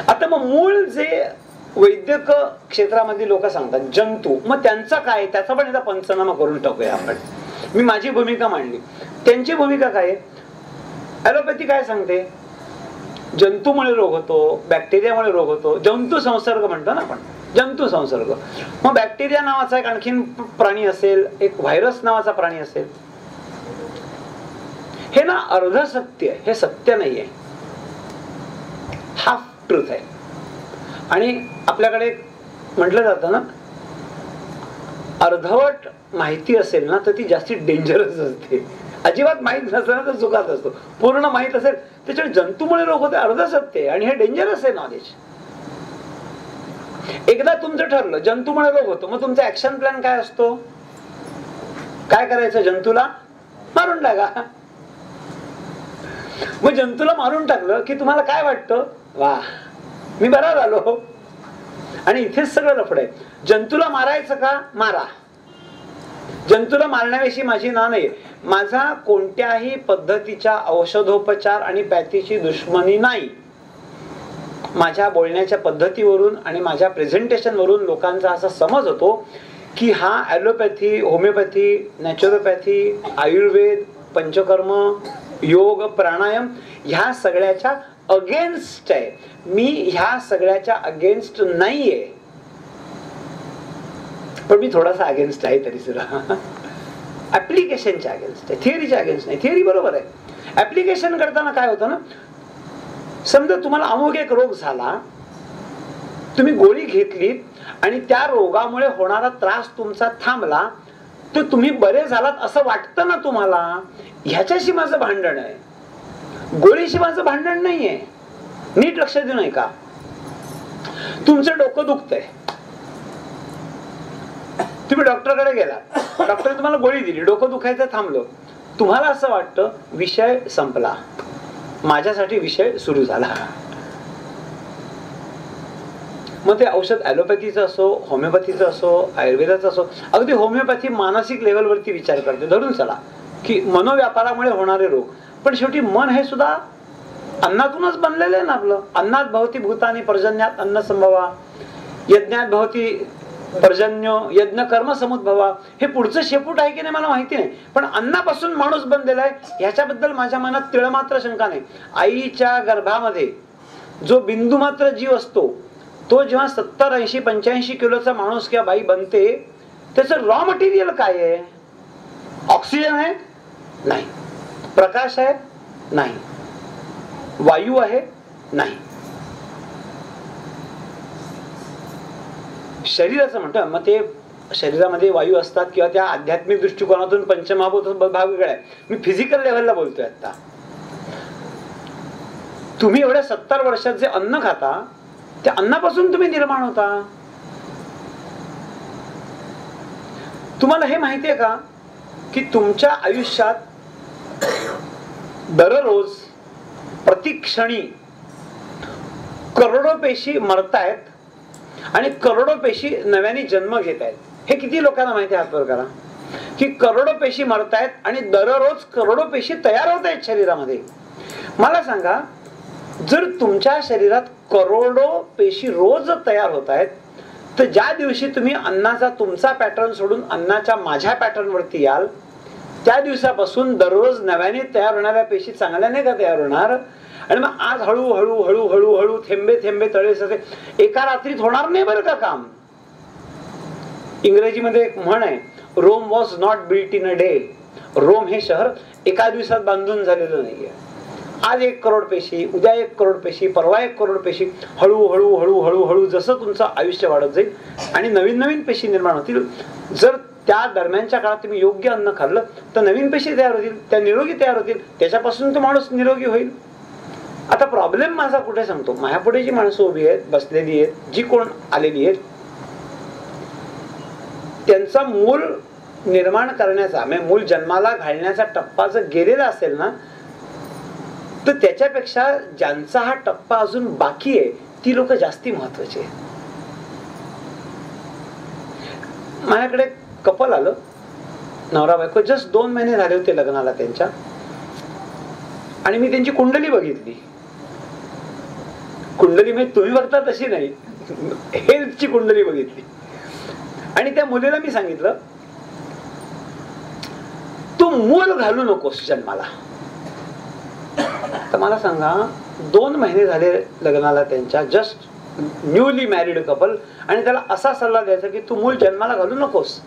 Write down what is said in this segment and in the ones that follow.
आता मग मूळ जे वैद्यक क्षेत्रामध्ये लोक सांगतात जंतू, मग त्यांचा काय, त्याचा पण एकदा पंचनामा करून टाकूया आपण. मी माझी भूमिका मांडली, त्यांची भूमिका काय आहे. ॲलोपॅथी काय सांगते, जंतूमुळे रोग होतो, बॅक्टेरियामुळे रोग होतो, जंतू संसर्ग म्हणतो ना आपण, जंतू संसर्ग. मग बॅक्टेरिया नावाचा एक आणखीन प्राणी असेल, एक व्हायरस नावाचा प्राणी असेल. हे ना अर्ध सत्य आहे, हे सत्य नाहीये, हाफ ट्रूथ आहे. आणि आपल्याकडे म्हटलं जातं ना, अर्धवट माहिती असेल ना तर ती जास्ती डेंजरस असते. अजिबात माहित नसेल ना तर चुकात असतो. पूर्ण माहित असेल त्याच्यामुळे जंतूमुळे रोग होते, अर्ध सत्य आहे आणि हे डेंजरस आहे नॉलेज. एकदा तुमचं ठरलं जंतूमुळे रोग होतो, मग तुमचा ऍक्शन प्लॅन काय असतो, काय करायचं, जंतूला मारून टाका. मग जंतूला मारून टाकलं की तुम्हाला काय वाटतं, वा मी बरा झालो. आणि इथेच सगळं लफड आहे. जंतूला मारायचं का, मारा. जंतूला मारण्याविषयी माझी ना नाही, माझा कोणत्याही पद्धतीच्या औषधोपचार आणि पॅथीची दुश्मनी नाही. माझ्या बोलण्याच्या पद्धतीवरून आणि माझ्या प्रेझेंटेशन वरून लोकांचा असा समज होतो की हा allopathy, homeopathy, naturopathy, Ayurveda, panchakarma, योग, प्राणायाम ह्या सगळ्याच्या अगेन्स्ट आहे. मी ह्या सगळ्याच्या अगेन्स्ट नाहीये, पण मी थोडासा अगेन्स्ट आहे तरी सुद्धा. ऍप्लिकेशनच्या अगेन्स्ट आहे, थिअरीच्या अगेन्स्ट नाही. थिअरी बरोबर आहे. ऍप्लिकेशन करताना काय होतं ना, समजा तुम्हाला अमुक एक रोग झाला, तुम्ही गोळी घेतली आणि त्या रोगामुळे होणारा त्रास तुमचा थांबला, तर तुम्ही बरे झालात असं वाटतं ना तुम्हाला. ह्याच्याशी माझं भांडण आहे, गोळीशी माझं भांडण नाहीये. नीट लक्ष देऊ नये का, तुमचं डोकं दुखतंय, तुम्ही डॉक्टरकडे गेला, डॉक्टरने तुम्हाला गोळी दिली, डोकं दुखायचं थांबलं, तुम्हाला असं वाटतं विषय संपला, माझ्यासाठी विषय सुरू झाला. मग ते औषध ॲलोपॅथीचं असो, होमिओपॅथीचं असो, आयुर्वेदाचं असो. अगदी होमिओपॅथी मानसिक लेवलवरती विचार करते, धरून चला की मनोव्यापारामुळे होणारे रोग. पण शेवटी मन हे सुद्धा अन्नातूनच बनलेलं आहे ना आपलं. अन्नात भवती भूतानी पर्जन्यात अन्न संभवा, यज्ञात भवती पर्जन्यो यज्ञ कर्म समुद्भवा. हे पुढचं शेपूट आहे की नाही मला माहिती नाही, पण अन्नापासून माणूस बनलेला आहे ह्याच्याबद्दल माझ्या मनात तिळमात्र शंका नाही. आईच्या गर्भामध्ये जो बिंदू मात्र जीव असतो, तो जेव्हा 70, 80, 85 किलोचा माणूस किंवा बाई बनते, त्याचं रॉ मटेरियल काय आहे? ऑक्सिजन आहे? नाही. प्रकाश आहे? नाही. वायू आहे? नाही. शरीराचं म्हणतो. मग ते शरीरामध्ये वायू असतात किंवा त्या आध्यात्मिक दृष्टिकोनातून पंचमहाभूत भाग वेगळा आहे. मी फिजिकल लेवलला बोलतोय आता. तुम्ही एवढ्या 70 वर्षात जे अन्न खाता, त्या अन्नापासून तुम्ही निर्माण होता. तुम्हाला हे माहितीये का की तुमच्या आयुष्यात दररोज प्रतिक्षणी करोडो पेशी मरतायत आणि करोडो पेशी नव्याने जन्म घेत आहेत. हे किती लोकांना माहिती आहे? हात वर करा. की करोडो पेशी मरतायत आणि दररोज करोडो पेशी तयार होत आहेत शरीरामध्ये. मला सांगा, जर तुमच्या शरीरात करोडो पेशी रोज तयार होत आहेत, तर ज्या दिवशी तुम्ही अन्नाचा तुमचा पॅटर्न सोडून अन्नाच्या माझ्या पॅटर्न वरती याल, त्या दिवसापासून दररोज नव्याने तयार होणाऱ्या पेशी चांगल्याने का तयार होणार? आणि मग आज हळूहळू हळूहळू हळू थेंबे थेंबे तळे साचे एका रात्रीत होणार नाही बरं का काम. इंग्रजीमध्ये एक म्हण आहे, Rome was not built in a day. Rome हे शहर एका दिवसात बांधून झालेलं नाहीये. आज 1 करोड पेशी, उद्या 1 करोड पेशी, परवा 1 करोड पेशी, हळूहळू हळूहळू हळू जसं तुमचं आयुष्य वाढत जाईल आणि नवीन नवीन पेशी निर्माण होतील. जर त्या दरम्यानच्या काळात तुम्ही योग्य अन्न खाल्लं तर नवीन पेशी तयार होतील, त्या निरोगी तयार होतील, त्याच्यापासून तो माणूस निरोगी होईल. आता प्रॉब्लेम माझा कुठे सांगतो, माझ्यापुढे जी माणसं उभी आहेत, बसलेली आहेत, जी कोण आलेली आहेत, त्यांचा मूल निर्माण करण्याचा, म्हणजे मूल जन्माला घालण्याचा टप्पा जर गेलेला असेल ना, तर त्याच्यापेक्षा ज्यांचा हा टप्पा अजून बाकी आहे ती लोक जास्ती महत्वाची आहे. माझ्याकडे कपल आलं, नवरा बायको, जस्ट 2 महिने झाले होते लग्नाला त्यांच्या, आणि मी त्यांची कुंडली बघितली. कुंडली म्हणजे तुम्ही बघता तशी नाही, हेल्थची कुंडली बघितली. आणि त्या मुलीला मी सांगितलं, तू मूल घालू नकोस जन्माला. तर मला सांगा, 2 महिने झाले लग्नाला त्यांच्या, जस्ट न्यूली मॅरिड कपल, आणि त्याला असा सल्ला द्यायचा की तू मूल जन्माला घालू नकोस.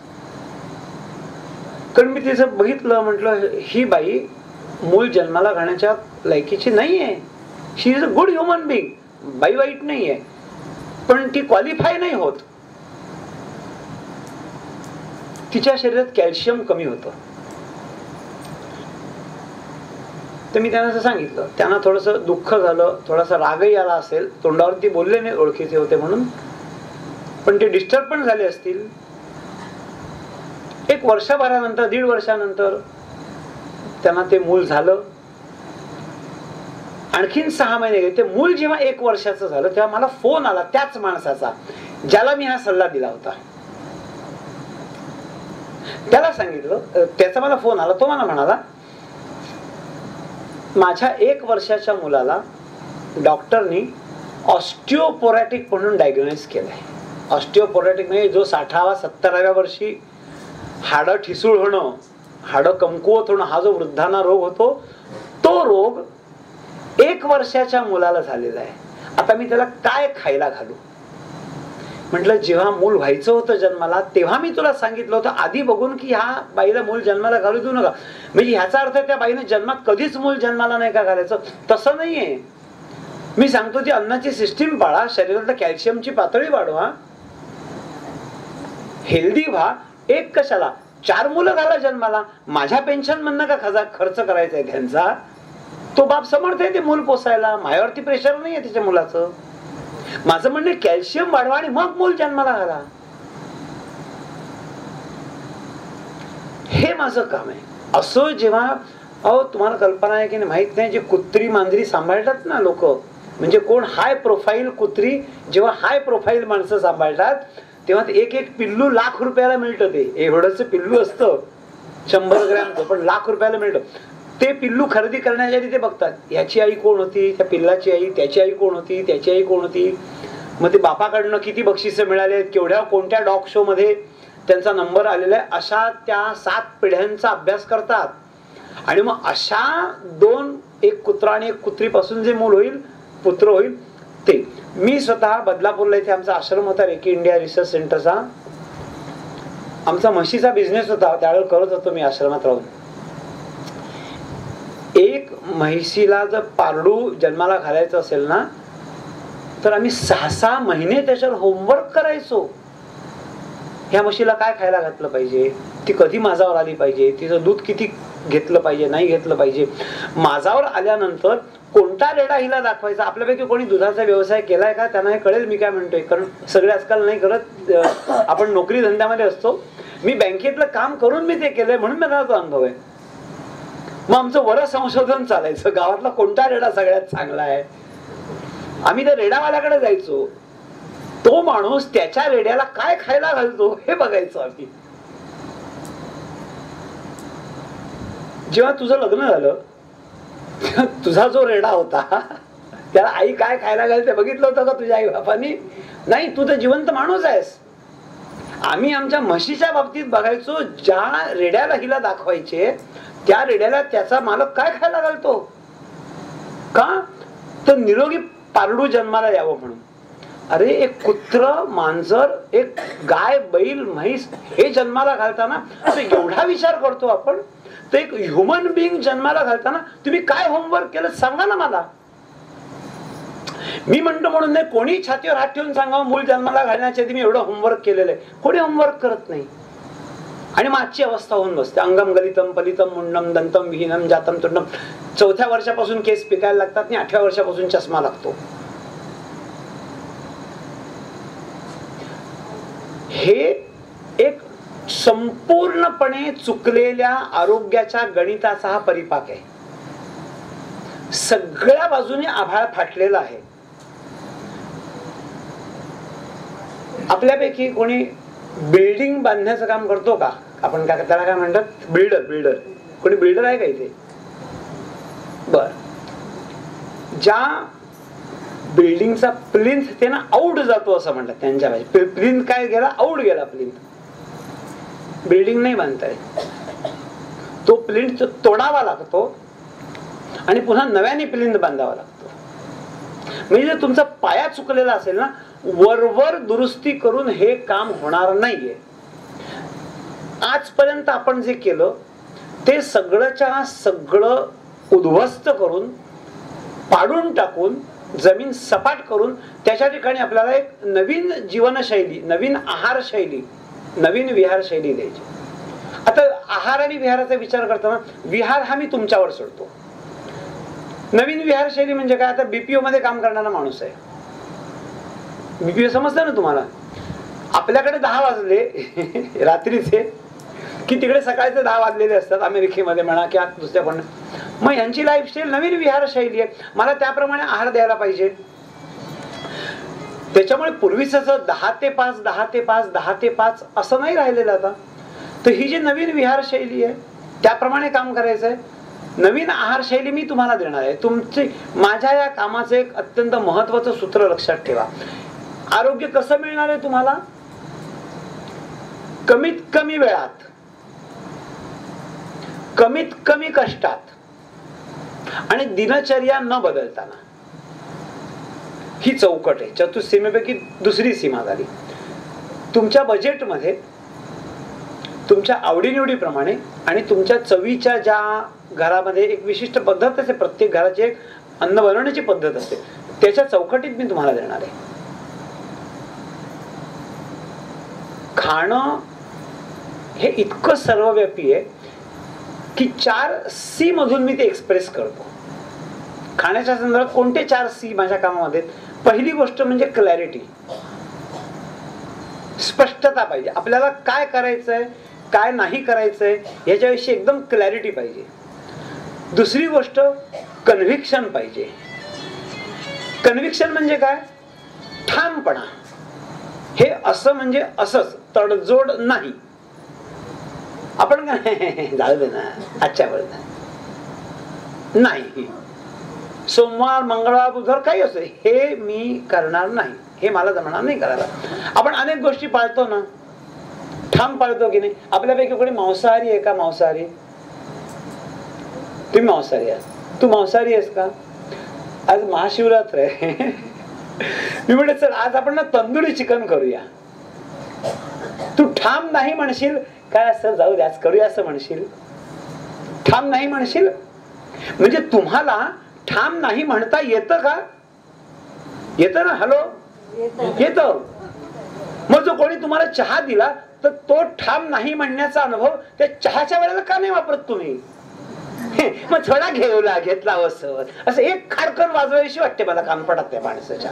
कारण मी तिचं बघितलं, म्हटलं ही बाई मूल जन्माला घालण्याच्या लायकीची नाहीये. She is a good human being, बाई वाईट नाहीये, पण ती क्वालिफाय नाही होत. तिच्या शरीरात कॅल्शियम कमी होतं. तर मी त्यांना असं सांगितलं. त्यांना थोडंसं दुःख झालं, थोडासा रागही आला असेल, तोंडावरती बोलले नाही, ओळखीचे होते म्हणून, पण ते डिस्टर्ब पण झाले असतील. 1 वर्षभरानंतर, 1.5 वर्षानंतर त्यांना ते मूल झालं. आणखीन 6 महिने गेले. ते मूल जेव्हा 1 वर्षाचं झालं तेव्हा मला फोन आला त्याच माणसाचा ज्याला मी हा सल्ला दिला होता. त्याला सांगितलं, त्याचा मला फोन आला. तो मला म्हणाला, माझ्या 1 वर्षाच्या मुलाला डॉक्टरनी ऑस्टिओपोरॅटिक म्हणून डायग्नोज केलंय. ऑस्टिओपोरॅटिक म्हणजे जो 60व्या 70व्या वर्षी हाडं ठिसूळ होणं, हाडं कमकुवत होणं, हा जो वृद्धांना रोग होतो, तो रोग 1 वर्षाच्या मुलाला झालेला आहे. आता मी त्याला काय खायला घालू? म्हटलं, जेव्हा मूल व्हायचं होतं जन्माला तेव्हा मी तुला सांगितलं होतं आधी बघून की ह्या बाईला मूल जन्माला घालू देऊ नका. म्हणजे ह्याचा अर्थ त्या बाईने जन्मात कधीच मूल जन्माला नाही का घालायचं? तसं नाहीये. मी सांगतो ती अन्नाची सिस्टीम पाळा, शरीरातल्या कॅल्शियमची पातळी वाढवा, हेल्दी व्हा. 1 कशाला 4 मुलं घाला जन्माला. माझ्या पेन्शन मधनं का खर्च करायचा आहे त्यांचा? तो बाप समर्थ आहे ते मूल पोसायला, माझ्यावरती प्रेशर नाहीये त्याच्या मुलाचं. माझं म्हणणे कॅल्शियम वाढवा आणि मग मूल जन्माला घाला. हे माझं काम आहे. असं जेव्हा तुम्हाला कल्पना आहे की माहित नाही, जे कुत्री मांजरी सांभाळतात ना लोक, म्हणजे कोण हाय प्रोफाईल कुत्री, जेव्हा हाय प्रोफाईल माणसं सांभाळतात तेव्हा एक पिल्लू ₹1,00,000 मिळतं. ते एवढंच पिल्लू असतं, 100 ग्रॅमचं, पण ₹1,00,000 मिळतं. ते पिल्लू खरेदी करण्याच्या आधी ते बघतात याची आई कोण होती, त्या पिल्लाची आई, त्याची आई कोण होती, त्याची आई कोण होती, मग ते बापाकडनं किती बक्षिसं मिळाले, केवढ्या कोणत्या डॉग शो मध्ये त्यांचा नंबर आलेला आहे, अशा त्या 7 पिढ्यांचा अभ्यास करतात. आणि मग अशा 2, एक कुत्रा आणि एक कुत्रीपासून जे मूल होईल, पुत्र होईल, ते मी स्वतः बदलापूरला इथे आमचा आश्रम होता, रेकी इंडिया रिसर्च सेंटरचा. आमचा म्हशीचा बिझनेस होता, त्यावेळेला करत होतो मी आश्रमात राहून. एक म्हशीला जर पारडू जन्माला घालायचं असेल ना, तर आम्ही 6-6 महिने त्याच्यावर होमवर्क करायचो. ह्या म्हशीला काय खायला घातलं पाहिजे, ती कधी माझावर आली पाहिजे, तिचं दूध किती घेतलं पाहिजे, नाही घेतलं पाहिजे, माझावर आल्यानंतर कोणता रेडा हिला दाखवायचा. आपल्यापैकी कोणी दुधाचा व्यवसाय केलाय का? त्यांना हे कळेल मी काय म्हणतोय, कारण सगळे आजकाल नाही करत, आपण नोकरी धंद्यामध्ये असतो. मी बँकेतलं काम करून मी ते केलंय म्हणून मला तो अनुभव आहे. मग आमचं वर संशोधन चालायचं, गावातला कोणता रेडा सगळ्यात चांगला आहे. आम्ही त्या रेडावाल्याकडे जायचो, तो माणूस त्याच्या रेड्याला काय खायला घालतो हे बघायचो आम्ही. जेव्हा तुझं लग्न झालं, तुझा जो रेडा होता त्याला आई काय खायला घालते बघितलं होतं का तुझ्या आई बापानी? नाही, तू तर जिवंत माणूस आहेस. आम्ही आमच्या म्हशीच्या बाबतीत बघायचो, ज्या रेड्याला हिला दाखवायचे त्या रेड्याला त्याचा मालक काय खायला घालतो, का तर निरोगी पारडू जन्माला यावं म्हणून. अरे एक कुत्र, मांजर, एक गाय, बैल, म्हैस हे जन्माला घालताना एवढा विचार करतो आपण, तर एक ह्युमन बिंग जन्माला घालताना तुम्ही काय होमवर्क केलं सांगा ना मला. मी म्हणतो म्हणून नाही, कोणी छातीवर हात ठेवून सांगावं मूल जन्माला घालण्याच्या आधी मी एवढं होमवर्क केलेलं आहे. कोणी होमवर्क करत नाही. आणि मग आजची अवस्था होऊन बसते. अंगम गलितम पलितम मुंडम दंतम विहीनम जातम तुंडम. 4थ्या वर्षापासून केस पिकायला लागतात आणि 8व्या वर्षापासून चष्मा लागतो. हे एक संपूर्णपणे चुकलेल्या आरोग्याच्या गणिताचा हा परिपाक आहे. सगळ्या बाजूने आभाळ फाटलेला आहे. आपल्यापैकी कोणी बिल्डिंग बांधण्याचं काम करतो का? आपण काय त्याला काय म्हणतात, बिल्डर. कोणी बिल्डर आहे का इथे? बर. ज्या बिल्डिंगचा प्लिंथ ते ना आऊट जातो असं म्हणतात त्यांच्या भाषेत. प्लिंथ काय गेला, आऊट गेला प्लिंथ. बिल्डिंग नाही बांधता येत, तो प्लिंथ तोडावा लागतो आणि पुन्हा नव्याने प्लिंथ बांधावा लागतो. म्हणजे जर तुमचा पाया चुकलेला असेल ना, वरवर दुरुस्ती करून हे काम होणार नाहीये. आजपर्यंत आपण जे केलं ते सगळंच्या सगळं उद्ध्वस्त करून, पाडून टाकून, जमीन सपाट करून त्याच्या ठिकाणी आपल्याला एक नवीन जीवनशैली, नवीन आहारशैली, नवीन विहारशैली द्यायची. आता आहार आणि विहाराचा विचार करताना विहार हा मी तुमच्यावर सोडतो. नवीन विहारशैली म्हणजे काय? आता बीपीओ मध्ये काम करणारा माणूस आहे. बीपीओ समजतं ना तुम्हाला? आपल्याकडे 10 वाजले रात्रीचे की तिकडे सकाळचे 10 वाजलेले असतात अमेरिकेमध्ये म्हणा किंवा दुसऱ्या कोण. मग यांची लाईफस्टाईल नवीन विहारशैली आहे, मला त्याप्रमाणे आहार द्यायला पाहिजे. त्याच्यामुळे पूर्वीच 10 ते 5 10 ते 5 10 ते 5 असं नाही राहिलेलं आता. तर ही जी नवीन विहारशैली आहे त्याप्रमाणे काम करायचं आहे. नवीन आहारशैली मी तुम्हाला देणार आहे. तुमची माझ्या या कामाचं एक अत्यंत महत्वाचं सूत्र लक्षात ठेवा. आरोग्य कसं मिळणार आहे तुम्हाला? कमीत कमी वेळात, कमीत कमी कष्टात आणि दिनचर्या न बदलताना. ही चौकट आहे. चतुसीमेपैकी दुसरी सीमा झाली. तुमच्या बजेटमध्ये तुमच्या आवडीनिवडीप्रमाणे आणि तुमच्या चवीच्या ज्या घरामध्ये एक विशिष्ट पद्धत असते, प्रत्येक घराची एक अन्न बनवण्याची पद्धत असते, त्याच्या चौकटीत मी तुम्हाला देणार आहे. खाणं हे इतकं सर्वव्यापी आहे की 4C मधून मी ते एक्सप्रेस करतो. खाण्याच्या संदर्भात कोणते 4C माझ्या कामामध्ये? पहिली गोष्ट म्हणजे क्लॅरिटी, स्पष्टता पाहिजे. आपल्याला काय करायचंय, काय नाही करायचंय याच्याविषयी एकदम क्लॅरिटी पाहिजे. दुसरी गोष्ट कन्व्हिक्शन पाहिजे. कन्व्हिक्शन म्हणजे काय? ठामपणा. हे असं म्हणजे असंच, तडजोड नाही. आपण काय जाऊ दे ना, आजच्या वेळेला नाही, सोमवार मंगळवार बुधवार काही असो, हे मी करणार नाही, हे मला जमणार नाही करायला. आपण अनेक गोष्टी पाळतो ना, ठाम पाळतो की नाही? आपल्यापैकी कोणी मांसाहारी आहे का? मांसाहारी? तुम्ही मांसाहारी आहात. तू मांसाहारी आहेस का? आज महाशिवरात्र आहे. मी म्हणते चल आज आपण ना तंदुरी चिकन करूया. तू ठाम नाही म्हणशील काय? असं जाऊ दे आज करूया असं म्हणशील? ठाम नाही म्हणशील म्हणजे तुम्हाला ठाम नाही म्हणता येतं का? येतं ना? हॅलो, येतं. मग जो कोणी तुम्हाला चहा दिला तर तो ठाम नाही म्हणण्याचा अनुभव त्या चहाच्या वेळेला का नाही वापरत तुम्ही? मग थोडा घेतला असं एक खाडकन वाजवायशी वाटते मला कानपडात त्या माणसाच्या.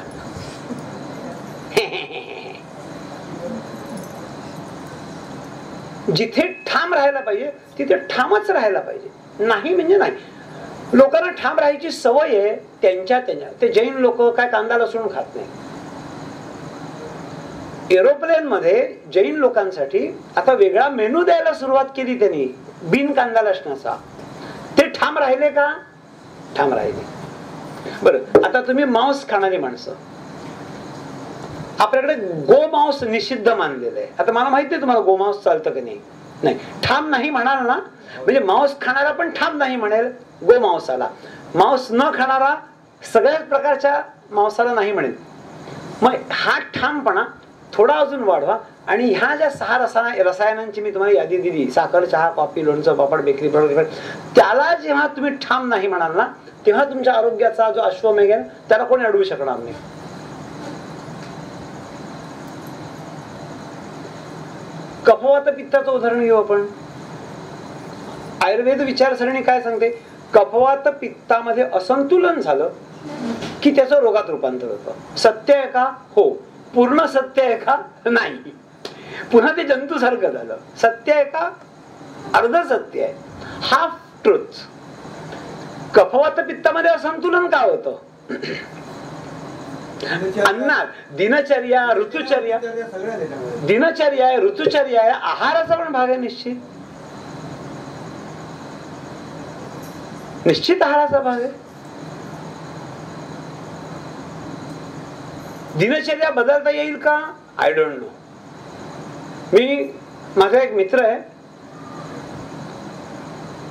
जिथे ठाम राहायला पाहिजे तिथे ठामच राहायला पाहिजे. नाही म्हणजे नाही. लोकांना ठाम राहायची सवय आहे त्यांच्या. ते जैन लोक काय कांदा लसूण खात नाही. एरोप्लेन मध्ये जैन लोकांसाठी आता वेगळा मेनू द्यायला सुरुवात केली त्यांनी, बिन कांदा लसणाचा. ते ठाम राहिले का? ठाम राहिले. बरं, आता तुम्ही मांस खाणारी माणसं, आपल्याकडे गोमांस निषिद्ध मानलेलं आहे. आता मला माहिती आहे तुम्हाला गोमांस चालतं की नाही. नाही, ठाम नाही म्हणाल ना, म्हणजे मांस खाणारा पण ठाम नाही म्हणेल गोमांसाला. मांस न खाणारा सगळ्याच प्रकारच्या मांसाला नाही म्हणेल. मग हा ठामपणा थोडा अजून वाढवा आणि ह्या ज्या 6 रसायनांची मी तुम्हाला यादी दिली, साखर, चहा, कॉफी, लोणचं, पापड, बेकरी प्रोडक्ट, त्याला जेव्हा तुम्ही ठाम नाही म्हणाल ना, तेव्हा तुमच्या आरोग्याचा जो अश्वमेघ आहे त्याला कोणी अडवू शकणार नाही. कफवात पित्ताचं उदाहरण घेऊ आपण. आयुर्वेद विचारसरणी काय सांगते? कफवात पित्तामध्ये असंतुलन झालं की त्याचं रोगात रूपांतर होतं. सत्य आहे का? हो. पूर्ण सत्य आहे का? नाही. पुन्हा ते जंतू सारखं झालं. सत्य आहे का? अर्ध सत्य आहे. Half truth. कफवात पित्तामध्ये असंतुलन का होतं? अन्नात दिनचर्या, ऋतुचर्या, दिनचर्या आहे, ऋतुचर्या आहे, आहाराचा पण भाग आहे. निश्चित आहाराचा भाग आहे. दिनचर्या बदलता येईल का? I don't know. माझा एक मित्र आहे,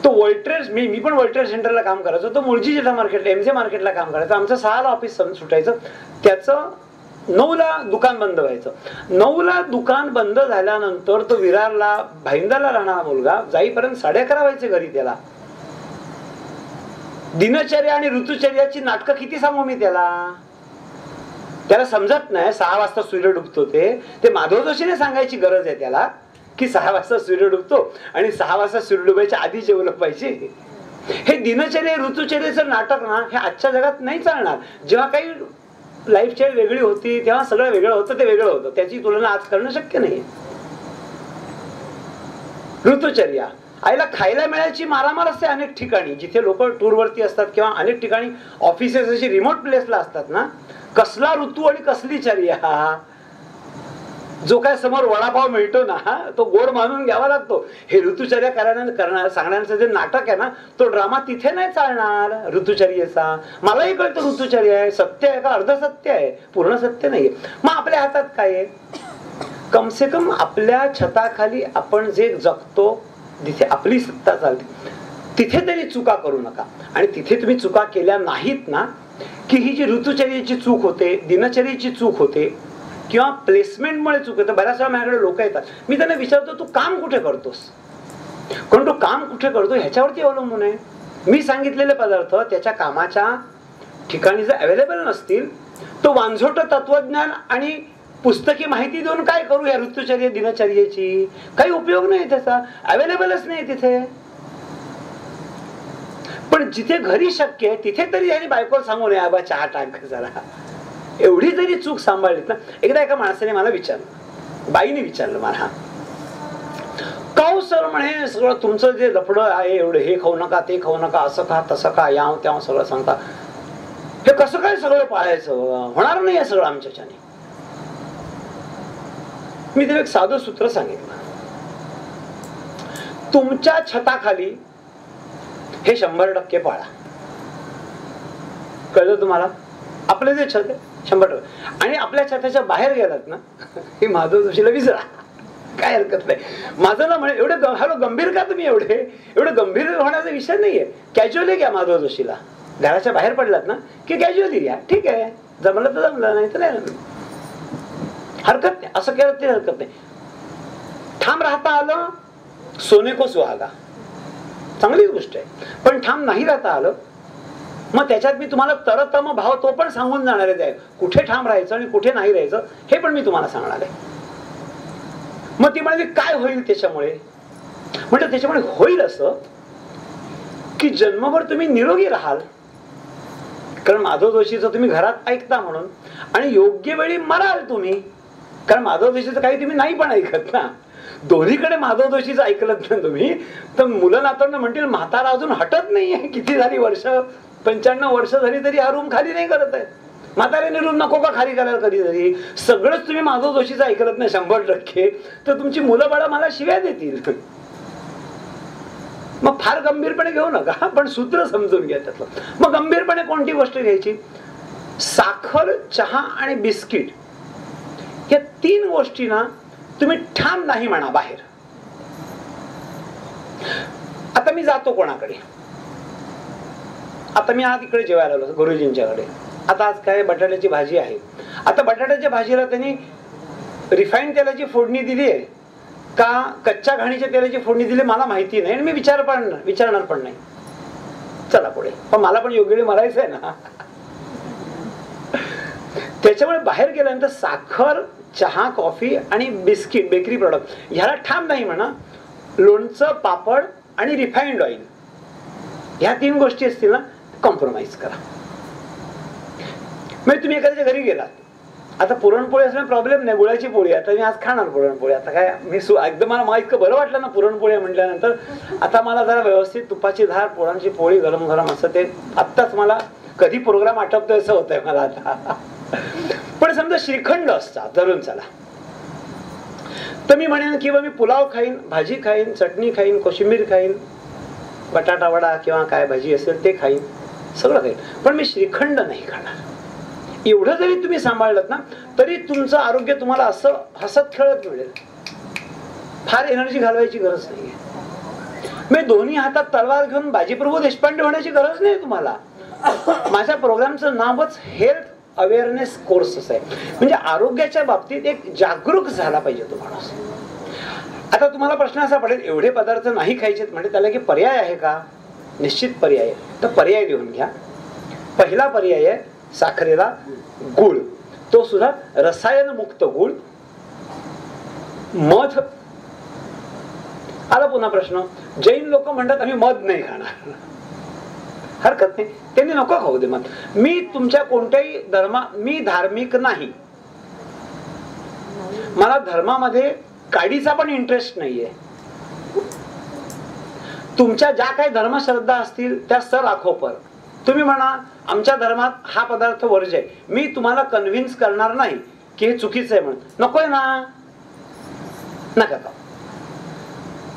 तो वर्ल्ड मी पण वर्ल्ड ट्रेड सेंटरला काम करायचो. तो मुळजी जिल्हा मार्केटला, एमजे मार्केटला काम करायचं. आमचं 6ला ऑफिस सुटायचं, त्याचं 9ला दुकान बंद व्हायचं. 9ला दुकान बंद झाल्यानंतर तो विरारला भाईंदरला राहणारा मुलगा जाईपर्यंत 11:30 व्हायचे घरी. त्याला दिनचर्या आणि ऋतुचर्याची नाटकं किती सांगू मी त्याला समजत नाही. 6 वाजता सूर्य डुबतो ते माधव जोशीने सांगायची गरज आहे त्याला, की 6 वाजता सूर्य डुबतो आणि 6 वाजता सूर्य डुबायच्या आधी जेवलं पाहिजे. हे दिनचर्या ऋतुचर्याचं नाटक ना, हे आजच्या जगात नाही चालणार. जेव्हा काही लाईफस्टाईल वेगळी होती तेव्हा सगळं वेगळं होतं, ते वेगळं होतं. त्याची तुलना आज करणं शक्य नाही. ऋतुचर्या, आईला खायला मिळायची मारामार असते अनेक ठिकाणी, जिथे लोक टूरवरती असतात किंवा अनेक ठिकाणी ऑफिसेस अशी रिमोट प्लेसला असतात ना. कसला ऋतू आणि कसली चर्या. जो काय समोर वडापाव मिळतो ना, तो गोड मानून घ्यावा लागतो. हे ऋतुचर्या सांगण्याचं जे नाटक आहे ना, तो ड्रामा तिथे नाही चालणार ऋतुचर्येचा. मलाही कळतं ऋतुचर्या आहे, सत्य आहे का अर्ध सत्य आहे, पूर्ण सत्य नाहीये. मग आपल्या हातात काय आहे? कमसे कम आपल्या छताखाली आपण जे जगतो, जिथे आपली सत्ता चालते, तिथे तरी चुका करू नका. आणि तिथे तुम्ही चुका केल्या नाहीत ना, की ही जी ऋतुचर्याची चूक होते, दिनचर्याची चूक होते किंवा प्लेसमेंटमुळे चूक होते. बऱ्याच वेळा माझ्याकडे लोक येतात, मी त्यांना विचारतो तू काम कुठे करतोस, कारण तो काम कुठे करतो ह्याच्यावरती अवलंबून आहे. मी सांगितलेले पदार्थ त्याच्या कामाच्या ठिकाणी जर अवेलेबल नसतील, तो वांझोट तत्वज्ञान आणि पुस्तकी माहिती देऊन काय करू या ऋतुचर्या दिनचर्याची? काही उपयोग नाही त्याचा, अवेलेबलच नाही तिथे. पण जिथे घरी शक्य आहे तिथे तरी यांनी बायकोला सांगू नये, आबा चहा टाक जरा. एवढी जरी चूक सांभाळलीत ना. एकदा एका माणसाने मला विचारलं, बाईने विचारलं मला, काऊ सर म्हणे सगळं तुमचं जे लफडं आहे एवढं, हे खाऊ नका ते खाऊ नका, असं खा तसं खा, याव त्याव सगळं सांगता, हे कसं काय सगळं पाळायचं, होणार नाही आहे सगळं आमच्याच्याने. मी त्याला एक साधं सूत्र सांगितलं, तुमच्या छताखाली हे 100% पाळा. कळलं तुम्हाला? आपलं जे छत आहे 100%. आणि आपल्या छताच्या बाहेर गेलात ना, हे माधव जोशीला विसरा, काय हरकत नाही. माझं ना म्हणे एवढे गंभीर का तुम्ही, एवढे गंभीर होण्याचा विषय नाहीये. कॅज्युअली घ्या माधव जोशीला. घराच्या बाहेर पडलात ना की कॅज्युअली घ्या, ठीक आहे, जमलं तर जमलं, नाही तर नाही, हरकत नाही. असं केलं तरी हरकत नाही. ठाम राहता आलं, सोने को सुहागा, चांगलीच गोष्ट आहे. पण ठाम नाही राहता आलं, मग त्याच्यात मी तुम्हाला तरतम भाव तो पण सांगून जाणार आहे, कुठे ठाम राहायचं आणि कुठे नाही राहायचं हे पण मी तुम्हाला सांगणार आहे. मग ती म्हणाली काय होईल त्याच्यामुळे? म्हणजे त्याच्यामुळे होईल असं की जन्मभर तुम्ही निरोगी राहाल, कारण माधव जोशीचं तुम्ही घरात ऐकता म्हणून, आणि योग्य वेळी मराल तुम्ही, कारण माधव जोशीचं काही तुम्ही नाही पण ऐकत ना. दोन्हीकडे माधव जोशीचं ऐकलं ना तुम्ही, तर मुलं नातांना म्हणतील म्हातारा अजून हटत नाहीये, किती झाली वर्ष, 95 वर्ष झाली तरी हा रूम खाली नाही करत आहे. म्हाताऱ्याने रूम नको का खाली करायला? कधीतरी सगळंच तुम्ही माधव जोशीचं ऐकलं नाही 100%, तर तुमची मुलं बाळा मला शिव्या देतील. मग फार गंभीरपणे घेऊ नका, पण सूत्र समजून घ्या त्यातलं. मग गंभीरपणे कोणती गोष्ट घ्यायची? साखर, चहा आणि बिस्किट या 3 गोष्टी ना तुम्ही ठाम नाही म्हणा बाहेर. आता मी जातो कोणाकडे, आता मी आज इकडे जेवायला आलो गुरुजींच्याकडे. आता आज काय बटाट्याची भाजी आहे. आता बटाट्याच्या भाजीला त्यांनी रिफाईंड तेलाची फोडणी दिली आहे का कच्च्या घाणीच्या तेलाची फोडणी दिली मला माहिती नाही, आणि मी विचारणार पण नाही. चला पुढे. पण मला पण योग्य वेळी मरायचं आहे ना. त्याच्यामुळे बाहेर गेल्यानंतर साखर, चहा, कॉफी आणि बिस्किट, बेकरी प्रॉडक्ट ह्याला ठाम नाही म्हणा. लोणचं, पापड आणि रिफाईंड ऑइल ह्या 3 गोष्टी असतील ना, कॉम्प्रोमाइज करा. म्हणजे तुम्ही एखाद्याच्या घरी गेलात, आता पुरणपोळी असण्याचा प्रॉब्लेम नाही, गुळाची पोळी, आता मी आज खाणार पुरणपोळी. आता काय मी एकदम मला इतकं बरं वाटलं ना पुरणपोळी म्हटल्यानंतर, आता मला जरा व्यवस्थित तुपाची धार, पोळांची पोळी गरम गरम असं ते आत्ताच मला कधी प्रोग्राम आठवतोय असं होतंय मला आता. पण समजा श्रीखंड असता धरून चला, तर मी म्हणेन किंवा मी पुलाव खाईन, भाजी खाईन, चटणी खाईन, कोशिंबीर खाईन, बटाटा वडा किंवा काय भाजी असेल ते खाईन, सगळं खाईन, पण मी श्रीखंड नाही खाणार. एवढं जरी तुम्ही सांभाळलं ना तरी तुमचं आरोग्य तुम्हाला असं हसत खेळत मिळेल. फार एनर्जी घालवायची गरज नाहीये. मी दोन्ही हातात तलवार घेऊन बाजीप्रभू देशपांडे होण्याची गरज नाही तुम्हाला. माझ्या प्रोग्रामचं नावच हेल्थ अवेअरनेस कोर्स आहे. म्हणजे आरोग्याच्या बाबतीत एक जागरूक झाला पाहिजे तो माणूस. आता तुम्हाला प्रश्न असा पडेल, एवढे पदार्थ नाही खायचे म्हणजे त्याला की पर्याय आहे का? निश्चित पर्याय आहे. तर पर्याय देऊन घ्या. पहिला पर्याय आहे साखरेला गुळ, तो सुद्धा रसायनमुक्त गुळ. मध. आला पुन्हा प्रश्न, जैन लोक म्हणतात आम्ही मध नाही खाणार. हरकत नाही, त्यांनी नको खाऊ दे मध. मी तुमच्या कोणत्याही मी धार्मिक नाही, मला धर्मामध्ये काडीचा पण इंटरेस्ट नाहीये. तुमच्या ज्या काही धर्मश्रद्धा असतील त्या सर आखो पर. तुम्ही म्हणा आमच्या धर्मात हा पदार्थ वर्ज्य आहे, मी तुम्हाला कन्व्हिन्स करणार नाही की हे चुकीचं आहे म्हणून. नकोय ना, नका खाऊ.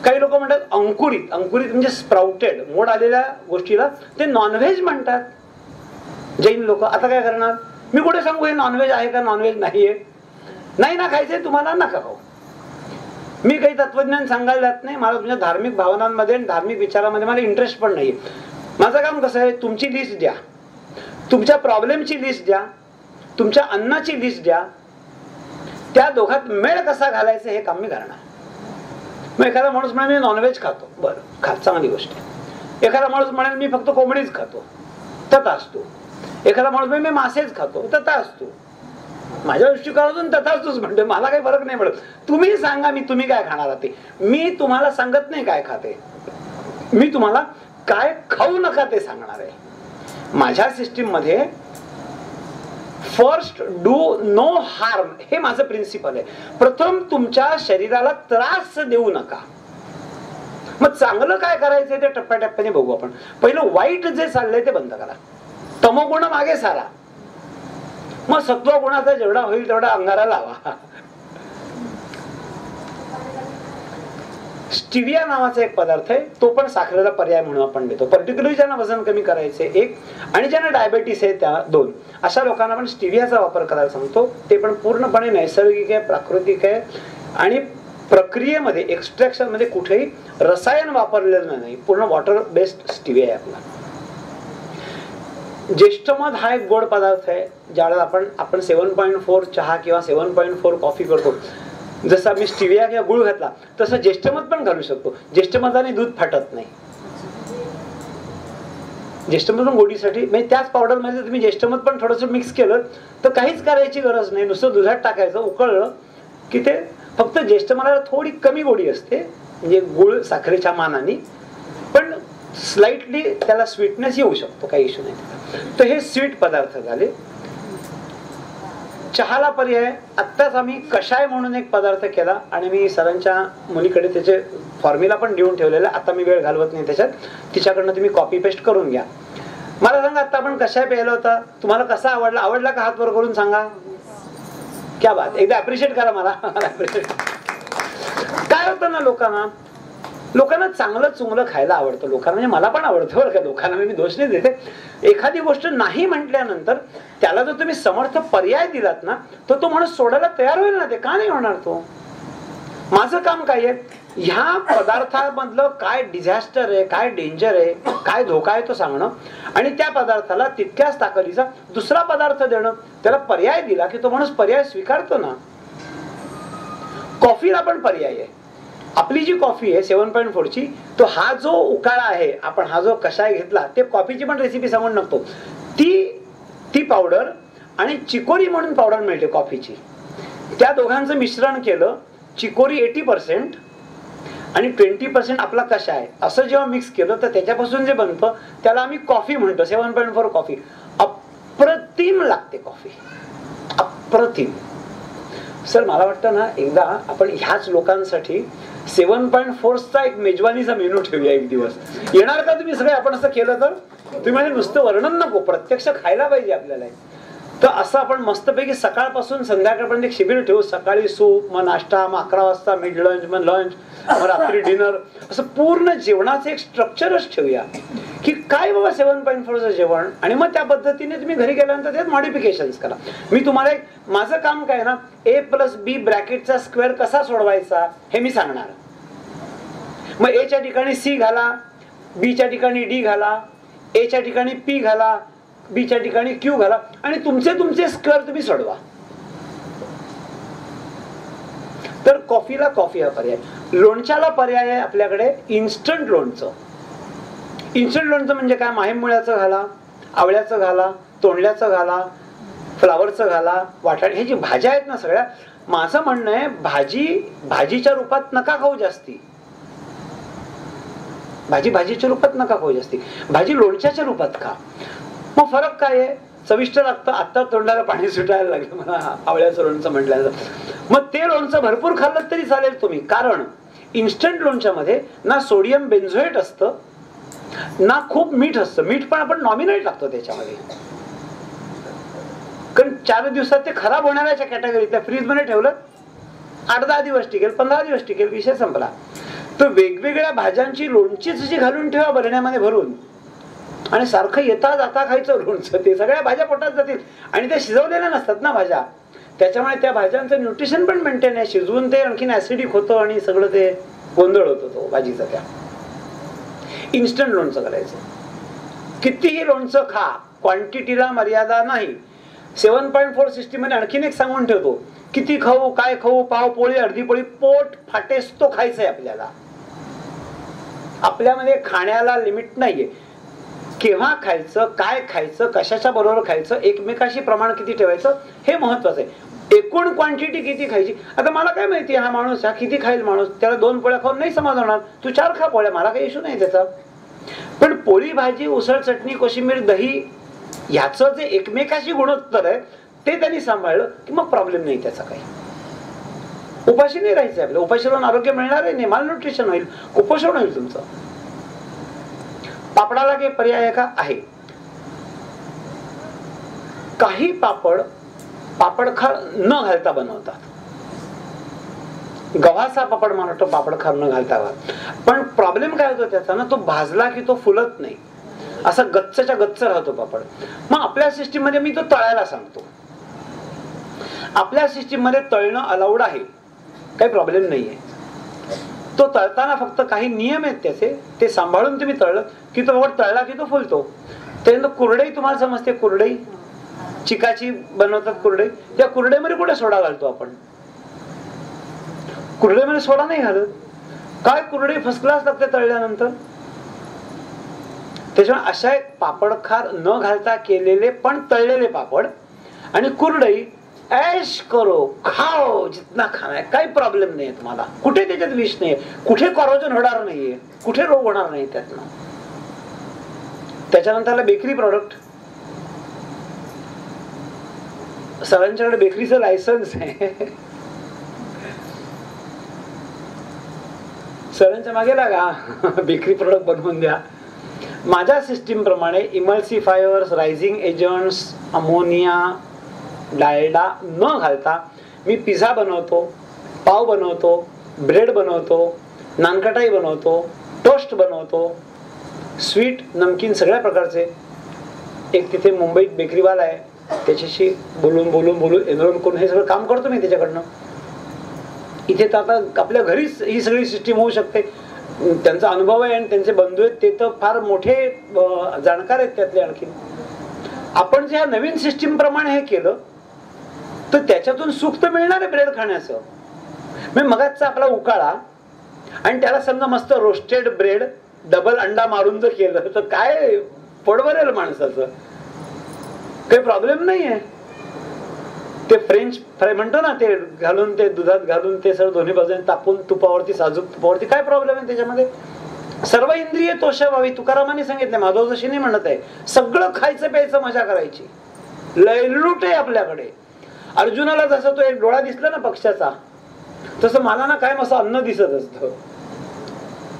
काही लोक म्हणतात अंकुरित, अंकुरित म्हणजे स्प्राउटेड, मोड आलेल्या गोष्टीला ते नॉनव्हेज म्हणतात जैन लोक. आता काय करणार? मी कुठे सांगू हे नॉनव्हेज आहे का नॉनव्हेज नाहीये? नाही ना खायचंय तुम्हाला, नका खाऊ. मी काही तत्वज्ञान सांगायला जात नाही. मला तुमच्या धार्मिक भावनांमध्ये आणि धार्मिक विचारामध्ये मला इंटरेस्ट पण नाहीये. माझं काम कसं आहे, तुमची लिस्ट द्या, तुमच्या प्रॉब्लेमची लिस्ट द्या, तुमच्या अन्नाची लिस्ट द्या, त्या दोघात मेळ कसा घालायचा हे काम मी करणार. मग एखादा माणूस म्हणेल मी नॉनव्हेज खातो, बरं खा, चांगली गोष्ट आहे. एखादा माणूस म्हणेल मी फक्त कोंबडीच खातो, तथास्तु. एखादा माणूस म्हणेल मी मासेच खातो, तथास्तु. माझ्या दृष्टिकोनातून तथास्तुच म्हणतोय, मला काही फरक नाही पडत. तुम्ही सांगा तुम्ही काय खाणार ते. मी तुम्हाला सांगत नाही काय खाते, मी तुम्हाला काय खाऊ नका ते सांगणार आहे. माझ्या सिस्टीम मध्ये फर्स्ट डू नो हार्म हे माझं प्रिन्सिपल आहे. प्रथम तुमच्या शरीराला त्रास देऊ नका. मग चांगलं काय करायचंय ते टप्प्याटप्प्याने बघू आपण. पहिलं वाईट जे चाललंय ते बंद करा, तमोगुण मागे सारा, मग सत्वगुणाचा जेवढा होईल तेवढा अंगारा लावा. स्टिविया नावाचा एक पदार्थ आहे, तो पण साखरेला पर्याय म्हणून आपण देतो. पर्टिक्युलरली ज्यांना वजन कमी करायचे एक, आणि ज्यांना डायबेटीस आहे त्या दोन, अशा लोकांना पण स्टिवियाचा वापर करायला सांगतो. ते पण पूर्णपणे नैसर्गिक आहे, प्राकृतिक आहे आणि प्रक्रियेमध्ये एक्स्ट्रॅक्शन मध्ये कुठेही रसायन वापरलेलं नाही. पूर्ण वॉटर बेस्ड स्टिविया आहे आपला. ज्येष्ठमध हा एक गोड पदार्थ आहे. ज्यावेळेला आपण 7.4 चहा किंवा 7.4 कॉफी करतो, जसं आम्ही स्टिविया किंवा गुळ घातला तसं ज्येष्ठमध पण घालू शकतो. ज्येष्ठमधाने दूध फाटत नाही. ज्येष्ठमध गोडीसाठी म्हणजे त्याच पावडर मध्ये तुम्ही ज्येष्ठमध पण थोडंसं मिक्स केलं तर काहीच करायची गरज नाही. नुसतं दुधात टाकायचं, उकळलं की ते फक्त ज्येष्ठमधाला थोडी कमी गोडी असते, म्हणजे गुळ साखरेच्या मानाने, पण स्लाइटली त्याला स्वीटनेस येऊ शकतो, काही इश्यू नाही. तर हे स्वीट पदार्थ झाले. चहाला पर्याय आत्ताच आम्ही कषाय म्हणून एक पदार्थ केला आणि मी सरांच्या मुलीकडे त्याचे फॉर्म्युला पण देऊन ठेवलेला. आता मी वेळ घालवत नाही त्याच्यात, तिच्याकडनं तुम्ही कॉपी पेस्ट करून घ्या. मला सांगा आता आपण कषाय प्यायला होता, तुम्हाला कसा आवडला? आवडला का? हात वर करून सांगा. क्या बात, एकदा अप्रिशिएट करा मला. काय होतं ना, लोकांना चांगलं चुंगलं खायला आवडतं. लोकांना म्हणजे मला पण आवडतं बरं का, लोकांना मी दोष नाही देते. एखादी गोष्ट नाही म्हटल्यानंतर त्याला जर तुम्ही समर्थ पर्याय दिलात ना, तर तो माणूस सोडायला तयार होईल ना. ते का नाही होणार तो? माझं काम काय आहे, ह्या पदार्थामधलं काय डिझास्टर आहे, काय डेंजर आहे, काय धोका आहे तो सांगणं, आणि त्या पदार्थाला तितक्याच ताकदीचा दुसरा पदार्थ देणं. त्याला पर्याय दिला की तो माणूस पर्याय स्वीकारतो ना. कॉफीला पण पर्याय आहे. आपली जी कॉफी आहे 7.4 ची, तो हा जो उकाळा आहे, आपण हा जो कषाय घेतला, ते कॉफीची पण रेसिपी सांगून नसतो. ती पावडर आणि चिकोरी म्हणून पावडर मिळते कॉफीची, त्या दोघांचं मिश्रण केलं, चिकोरी 80% आणि 20% आपला कषाय, असं जेव्हा मिक्स केलं तर त्याच्यापासून जे बनतं त्याला आम्ही कॉफी म्हणतो. 7.4 कॉफी अप्रतिम लागते. कॉफी अप्रतिम. सर मला वाटतं ना, एकदा आपण ह्याच लोकांसाठी 7.4 चा एक मेजवानीचा मेनू ठेवूया एक दिवस. येणार का तुम्ही सगळे? आपण असं केलं तर तुम्ही म्हणजे नुसतं वर्णन नको, प्रत्यक्ष खायला पाहिजे आपल्याला. तर असं आपण मस्तपैकी सकाळपासून संध्याकाळपर्यंत एक शिबिर ठेवू. सकाळी सूप, मग नाश्ता, मग 11 वाजता मिड लंच, मग लंच, मग रात्री डिनर, असं पूर्ण जेवणाचं एक स्ट्रक्चरच ठेवूया की काय बाबा 7.4चं जेवण. आणि मग त्या पद्धतीने तुम्ही घरी गेल्यानंतर त्यात मॉडिफिकेशन्स करा. मी तुम्हाला एक माझं काम काय ना, A+B ब्रॅकेटचा स्क्वेअर कसा सोडवायचा हे मी सांगणार. मग A च्या ठिकाणी C घाला, B च्या ठिकाणी D घाला, A च्या ठिकाणी P घाला, B च्या ठिकाणी Q घाला आणि तुमचे स्क्वेअर तुम्ही सोडवा. तर कॉफीला कॉफी हा पर्याय. लोणच्याला पर्याय आहे आपल्याकडे इन्स्टंट लोणचं. इन्स्टंट लोणचं म्हणजे काय? माहीममुळ्याचं घाला, आवळ्याचं घाला, तोंडल्याचं घाला, फ्लावरचं घाला, वाटाणे, हे जी भाज्या आहेत ना सगळ्या, माझं म्हणणं आहे भाजीच्या रूपात नका खाऊ जास्ती. भाजीच्या रूपात नका खाऊ जास्ती. भाजी लोणच्याच्या रूपात खा. मग फरक काय आहे? चविष्ट लागतं. आता तोंडाला पाणी सुटायला लागलं मला आवळ्याचं लोणचं म्हटल्यानं. मग ते लोणचं भरपूर खाल्लं तरी चालेल तुम्ही, कारण इन्स्टंट लोणच्यामध्ये ना सोडियम बेन्झोएट असतं, ना खूप मीठ असतं. मीठ पण आपण नॉमिनल टाकतो त्याच्यामध्ये, कारण 4 दिवसात ते खराब होणाऱ्याच्या कॅटेगरीत. त्या फ्रीज मध्ये ठेवलं 8-10 दिवस टिकेल, 15 दिवस टिकेल, विषय संपला. तर वेगवेगळ्या भाज्यांची लोणचीच जी घालून ठेवा भरण्यामध्ये भरून, आणि सारखं येता जाता खायचं लोणचं. ते सगळ्या भाज्या पोटात जातील आणि त्या शिजवलेल्या नसतात ना भाज्या, त्याच्यामुळे त्या भाज्यांचं न्यूट्रिशन पण मेंटेन आहे. शिजवून ते आणखीन ऍसिडिक होतं आणि सगळं ते गोंधळ होतो तो भाजीचा. त्या इन्स्टंट लोणचं करायचं. कितीही लोणचं खा, क्वांटिटीला मर्यादा नाही. 7.4 सिस्टीममध्ये आणखीन एक सांगून ठेवतो, किती खाऊ, काय खाऊ, पाव पोळी, अर्धी पोळी, पोट फाटेस तो खायचंय आपल्याला. आपल्यामध्ये खाण्याला लिमिट नाहीये. केव्हा खायचं, काय खायचं, कशाच्या बरोबर खायचं, एकमेकाशी प्रमाण किती ठेवायचं हे महत्वाचं आहे. एकूण क्वांटिटी किती खायची. आता मला काय माहिती हा माणूस हा किती खाईल. माणूस त्याला 2 पोळ्या खाऊन नाही समाधान होणार, तू 4 खा पोळ्या, मला काही इश्यू नाही त्याचा. पण पोळी भाजी, उसळ, चटणी, कोशिंबीर, दही ह्याचं जे एकमेकाशी गुणोत्तर आहे ते त्यांनी सांभाळलं की मग प्रॉब्लेम नाही त्याचा काही. उपाशी नाही राहायचं आपल्याला. उपाशी राहून आरोग्य मिळणार नाही, माल न्यूट्रिशन होईल, कुपोषण होईल तुमचं. पापडाला काही पर्याय आहे का? आहे. काही पापडखार न घालता बनवतात. गव्हाचा पापड म्हणतो पापडखार न घालता. पण प्रॉब्लेम काय होतो त्याचा ना, तो भाजला की तो फुलत नाही, असा गच्चच्या गच्च राहतो पापड. मग आपल्या सिस्टीम मध्ये मी तो तळायला सांगतो. आपल्या सिस्टीम मध्ये तळणं अलाउड आहे, काही प्रॉब्लेम नाहीये. तो तळताना फक्त काही नियम आहेत त्याचे, ते सांभाळून तुम्ही तळलं की तो पापड तळला की तो फुलतो. त्यानंतर कुरडई तुम्हाला समजते, कुरडई चिकाची बनवतात कुरडई. त्या कुरडईमध्ये कुठे सोडा घालतो आपण? कुरडईमध्ये सोडा नाही घालत. काय कुरडई फर्स्ट क्लास लागते तळल्यानंतर. त्याच्यामुळे अशा एक पापडखार न घालता केलेले पण तळलेले पापड आणि कुरडई ऐश करो, खाओ जितना खाना है, काही प्रॉब्लेम नाहीये तुम्हाला. कुठे त्याच्यात विष नाहीये, कुठे कॉरोजन होणार नाहीये, कुठे रोग होणार नाही त्यातनं. त्याच्यानंतर बेकरी प्रॉडक्ट. सगळ्यांच्याकडे बेकरीचं लायसन्स आहे. सगळ्यांच्या मागे लागा, बेकरी प्रॉडक्ट बनवून द्या. माझ्या सिस्टीम प्रमाणे emulsifiers, rising agents, ammonia, Dalda न घालता मी पिझ्झा बनवतो, पाव बनवतो, ब्रेड बनवतो, नानकटाई बनवतो, टोस्ट बनवतो, स्वीट, नमकीन सगळ्या प्रकारचे. एक तिथे मुंबईत बेकरीवाला आहे, त्याच्याशी बोलून एनरोल करून हे सगळं काम करतो मी त्याच्याकडनं. इथे तर आता आपल्या घरीच ही सगळी सिस्टीम होऊ शकते. त्यांचा अनुभव आहे आणि त्यांचे बंधू आहेत ते तर फार मोठे जाणकार आहेत त्यातले. आणखी आपण जे ह्या नवीन सिस्टीम प्रमाणे हे केलं तर त्याच्यातून सुख तर मिळणार आहे ब्रेड खाण्याचं. मगाचा आपला उकाळा आणि त्याला समजा मस्त रोस्टेड ब्रेड डबल अंडा मारून जर केलं तर काय पोट भरेल माणसाचं, काही प्रॉब्लेम नाहीये. ते फ्रेंच फ्राय म्हणतो ना, ते घालून ते दुधात घालून ते सगळं दोन्ही बाजूने तापून तुपावरती, साजूक तुपावरती, काय प्रॉब्लेम आहे त्याच्यामध्ये. सर्व इंद्रिय तोषा व्हावी तुकारामाने सांगितलं. माधव जोशी नाही म्हणत आहे. सगळं खायचं प्यायचं मजा करायची. लयलूट आहे आपल्याकडे. अर्जुनाला जसं तो एक डोळा दिसला ना पक्षाचा, तसं मला ना काय मस्त अन्न दिसत असतं.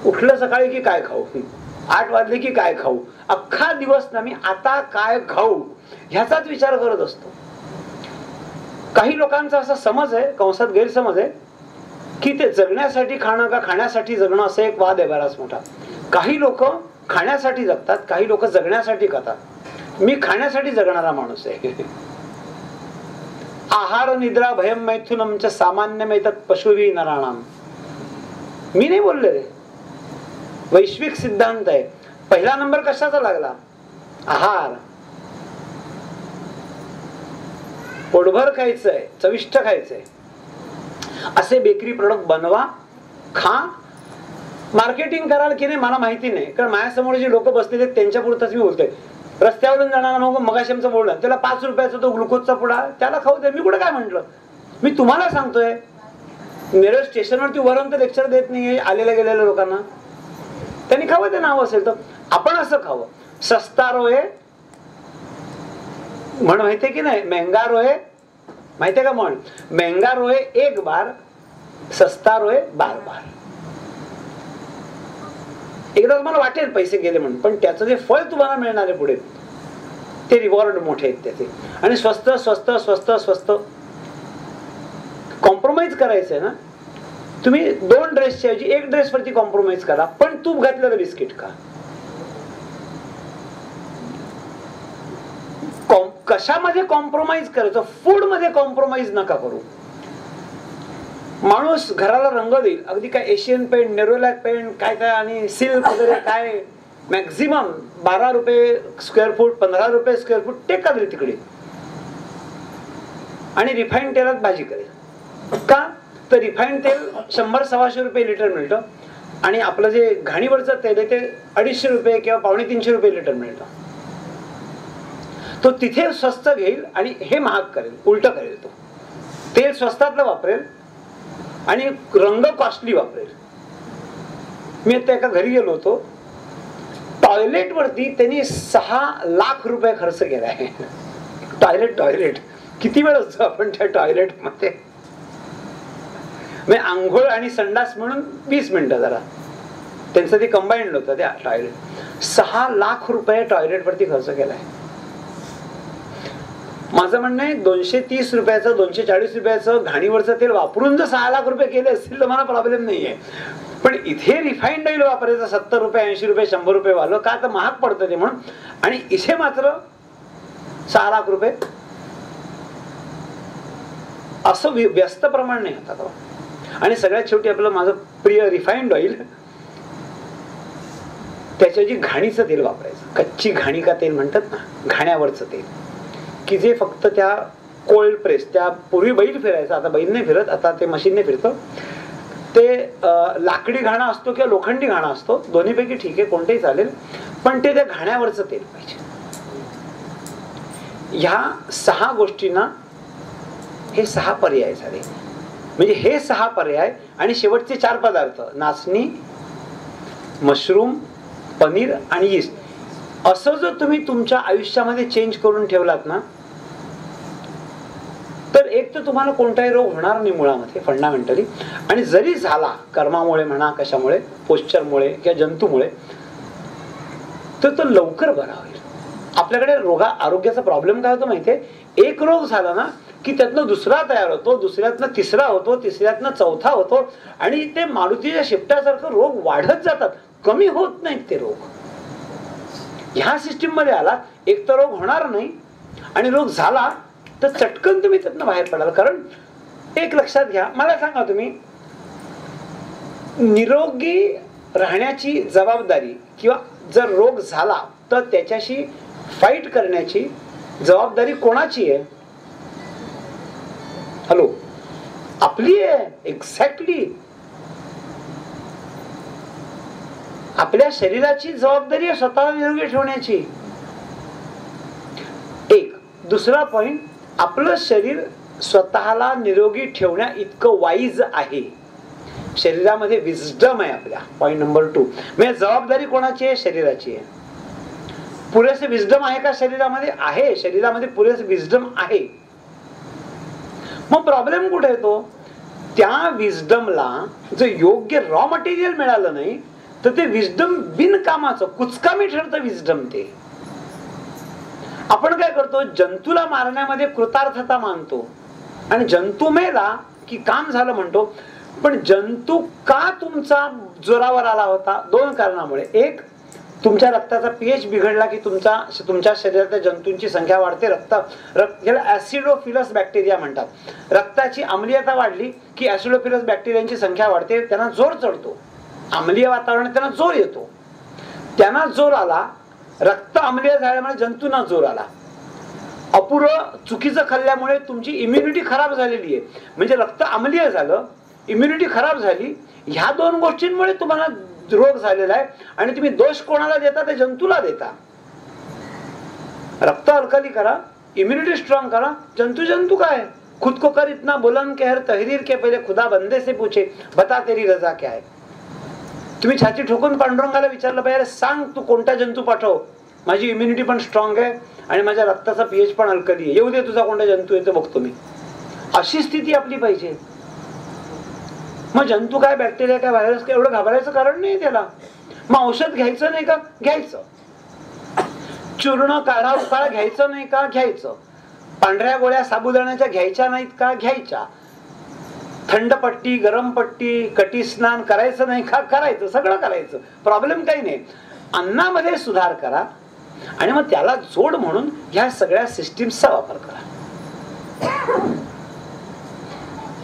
उठलं सकाळी की काय खाऊ, 8 वाजले की काय खाऊ, अख्खा दिवस ना मी आता काय खाऊ ह्याचाच विचार करत असतो. काही लोकांचा असा समज आहे, कंसात गैरसमज आहे, की ते जगण्यासाठी खाणं का खाण्यासाठी जगणं, असं एक वाद आहे बराच मोठा. काही लोक खाण्यासाठी जगतात, काही लोक जगण्यासाठी खातात. मी खाण्यासाठी जगणारा माणूस आहे. आहार निद्रा भयम मैथुनम च सामान्यम एतत् पशुभी नराणाम. मी नाही बोलले, वैश्विक सिद्धांत आहे. पहिला नंबर कशाचा लागला? आहार. पोटभर खायचंय, चविष्ट खायचंय, असे बेकरी प्रोडक्ट बनवा, खा. मार्केटिंग कराल की नाही मला माहिती नाही, कारण माझ्यासमोर जे लोक बसलेले त्यांच्या पुरतच मी बोलतोय. रस्त्यावरून जाणार मग मगाशी आमचं बोलणं, त्याला 5 रुपयाचा तो ग्लुकोजचा पुडा, त्याला खाऊ दे. मी कुठे काय म्हंटल? मी तुम्हाला सांगतोय, नेरळ स्टेशनवरती वरून तर लेक्चर देत नाहीये आलेल्या गेलेल्या लोकांना. त्यांनी खावं, ते नाव असेल तर. आपण असं खावं. सस्ता रोये म्हण माहितीये की नाही? महंगा रोये माहितीये का म्हण? महंगा रोये एक बार, सस्ता रोये बार बार. एकदा तुम्हाला वाटेल पैसे गेले म्हणून, पण त्याचं जे फळ तुम्हाला मिळणार आहे पुढे, ते रिवॉर्ड मोठे आहेत त्याचे. आणि स्वस्त स्वस्त स्वस्त स्वस्त. कॉम्प्रोमाइज करायचंय ना, तुम्ही 2 ड्रेसच्या ऐवजी 1 ड्रेसवरती कॉम्प्रोमाइज करा, पण तूप घातलेलं बिस्किट खा. कशामध्ये कॉम्प्रोमाइज करायचं? फूड मध्ये कॉम्प्रोमाइज नका करू. माणूस घराला रंग देईल, अगदी काय एशियन पेंट, नेरोलॅक पेंट, काय काय आणि सिल्क वगैरे, काय मॅक्झिमम 12 रुपये स्क्वेअर फूट, 15 रुपये स्क्वेअर फूट टेका तरी तिकडे, आणि रिफाईंड तेलात भाजी करेल. का तर रिफाईंड तेल 100-125 रुपये लिटर मिळतं, आणि आपलं जे घाणीवरचं तेल आहे ते 250 रुपये किंवा 250 रुपये लिटर मिळतं. तो तिथे स्वस्त घेईल आणि हे महाग करेल, उलट करेल. तो तेल स्वस्तातलं वापरेल आणि रंग कॉस्टली वापरेल. मी आता एका घरी गेलो होतो, टॉयलेट वरती त्यांनी 6 लाख रुपये खर्च केला आहे. टॉयलेट किती वेळ असतो आपण त्या टॉयलेट मध्ये? म्हणजे आंघोळ आणि संडास म्हणून 20 मिनिटं. जरा त्यांचं ते कंबाईंड होतं त्या टॉयलेट. 6 लाख रुपये टॉयलेट वरती खर्च केलाय. माझं म्हणणं आहे 230 रुपयाचं 240 रुपयाचं घाणीवरचं तेल वापरून जर 6 लाख रुपये केले असतील तर मला प्रॉब्लेम नाहीये. पण इथे रिफाईंड ऑइल वापरायचं 70 रुपये 80 रुपये 100 रुपये वालं, का तर महाग पडतं ते म्हणून. आणि इथे मात्र 6 लाख रुपये, असं व्यस्त प्रमाण नाही होता. आणि सगळ्यात शेवटी आपलं माझं प्रिय रिफाईंड ऑइल, त्याच्या जी घाणीचं तेल वापरायचं. कच्ची घाणी का तेल म्हणतात ना, घाण्यावरचं तेल, की जे फक्त त्या कोल्ड प्रेस, त्या पूर्वी बैल फिरायचं, आता बैल नाही फिरत, आता ते मशीनने फिरतं. ते लाकडी घाणा असतो किंवा लोखंडी घाणा असतो, दोन्हीपैकी ठीक आहे, कोणतेही चालेल, पण ते त्या घाण्यावरचं तेल पाहिजे. ह्या 6 गोष्टींना हे 6 पर्याय झाले. म्हणजे हे 6 पर्याय आणि शेवटचे 4 पदार्थ, नाचणी, मशरूम, पनीर आणि यीस्ट, असं जर तुम्ही तुमच्या आयुष्यामध्ये चेंज करून ठेवलात ना, तर एक तर तुम्हाला कोणताही रोग होणार नाही मुळामध्ये, फंडामेंटली. आणि जरी झाला, कर्मामुळे म्हणा, कशामुळे, पोश्चरमुळे किंवा जंतूमुळे, तर तो लवकर बरा होईल. आपल्याकडे आरोग्याचा प्रॉब्लेम काय होतो माहितीये? एक रोग झाला ना की त्यातनं दुसरा तयार होतो, दुसऱ्यातनं तिसरा होतो, तिसऱ्यातनं चौथा होतो, आणि ते मारुतीच्या शिपट्यासारखं रोग वाढत जातात, कमी होत नाहीत ते रोग. ह्या सिस्टीम मध्ये आला, एक तर रोग होणार नाही, आणि रोग झाला तर चटकन तुम्ही त्यातनं बाहेर पडाल. कारण एक लक्षात घ्या, मला सांगा, तुम्ही निरोगी राहण्याची जबाबदारी, किंवा जर रोग झाला तर त्याच्याशी फाईट करण्याची जबाबदारी कोणाची आहे? हॅलो, आपली आहे. एक्झॅक्टली. आपल्या शरीराची जबाबदारी आहे स्वतःला निरोगी ठेवण्याची. एक. दुसरा पॉइंट, आपलं शरीर स्वतःला निरोगी ठेवण्या इतकं वाईज आहे. शरीरामध्ये विजडम आहे आपल्या. Point number 2. म्हणजे जबाबदारी कोणाची आहे? शरीराची आहे. पुरेसे विजडम आहे का शरीरामध्ये? आहे. शरीरामध्ये पुरेसे विजडम आहे. मग प्रॉब्लेम कुठे येतो? त्या विजडमला जर योग्य रॉ मटेरियल मिळालं नाही तर ते विजडम बिनकामाचं, कुचकामी ठरतं विजडम. ते आपण काय करतो? जंतूला मारण्यामध्ये कृतार्थता मानतो, आणि जंतू मेला की काम झालं म्हणतो. पण जंतू का तुमचा जोरावर आला होता? 2 कारणामुळे. एक, तुमच्या रक्ताचा पीएच बिघडला की तुमच्या शरीरातल्या जंतूंची संख्या वाढते. याला ऍसिडोफिलस बॅक्टेरिया म्हणतात. रक्ताची आम्लीयता वाढली की ऍसिडोफिलस बॅक्टेरियांची संख्या वाढते, त्यांना जोर चढतो. आम्लीय वातावरण त्यांना जोर येतो. त्यांना जोर आला, रक्त आम्लीय झाल्यामुळे जंतूंना जोर आला. अपुरं चुकीचं खाल्ल्यामुळे तुमची इम्युनिटी खराब झालेली आहे. म्हणजे रक्त आम्लीय झालं, इम्युनिटी खराब झाली. ह्या 2 गोष्टींमुळे तुम्हाला रोग झालेला आहे. आणि तुम्ही दोष कोणाला देता? ते जंतूला देता. रक्त अल्कली करा, इम्युनिटी स्ट्रॉंग करा. जंतू काय? खुद को कर इतना बुलंद कहर तहरीर के पहले खुदा बंदे से पूछे बता तेरी रजा क्या है. तुम्ही छाती ठोकून पांडुरंगाला विचारलं पाहिजे, सांग तू कोणता जंतू पाठव, माझी इम्युनिटी पण स्ट्रॉंग आहे आणि माझ्या रक्ताचा पीएच पण अल्कली आहे, येऊ दे तुझा कोणता जंतू आहे तो बघतो मी. अशी स्थिती आपली पाहिजे. मग जंतू काय, बॅक्टेरिया काय, व्हायरस काय, एवढं घाबरायचं कारण नाही त्याला. मग औषध घ्यायचं नाही का? घ्यायचं. चूर्ण, काढा, उकाळा घ्यायचं नाही का? घ्यायचं. पांढऱ्या गोळ्या साबुदाण्याच्या घ्यायच्या नाहीत का? घ्यायच्या. थंड पट्टी, गरम पट्टी, कटी स्नान करायचं नाही का? करायचं. सगळं करायचं. प्रॉब्लेम काही नाही. अन्नामध्ये सुधार करा आणि मग त्याला जोड म्हणून ह्या सगळ्या सिस्टीमचा वापर करा.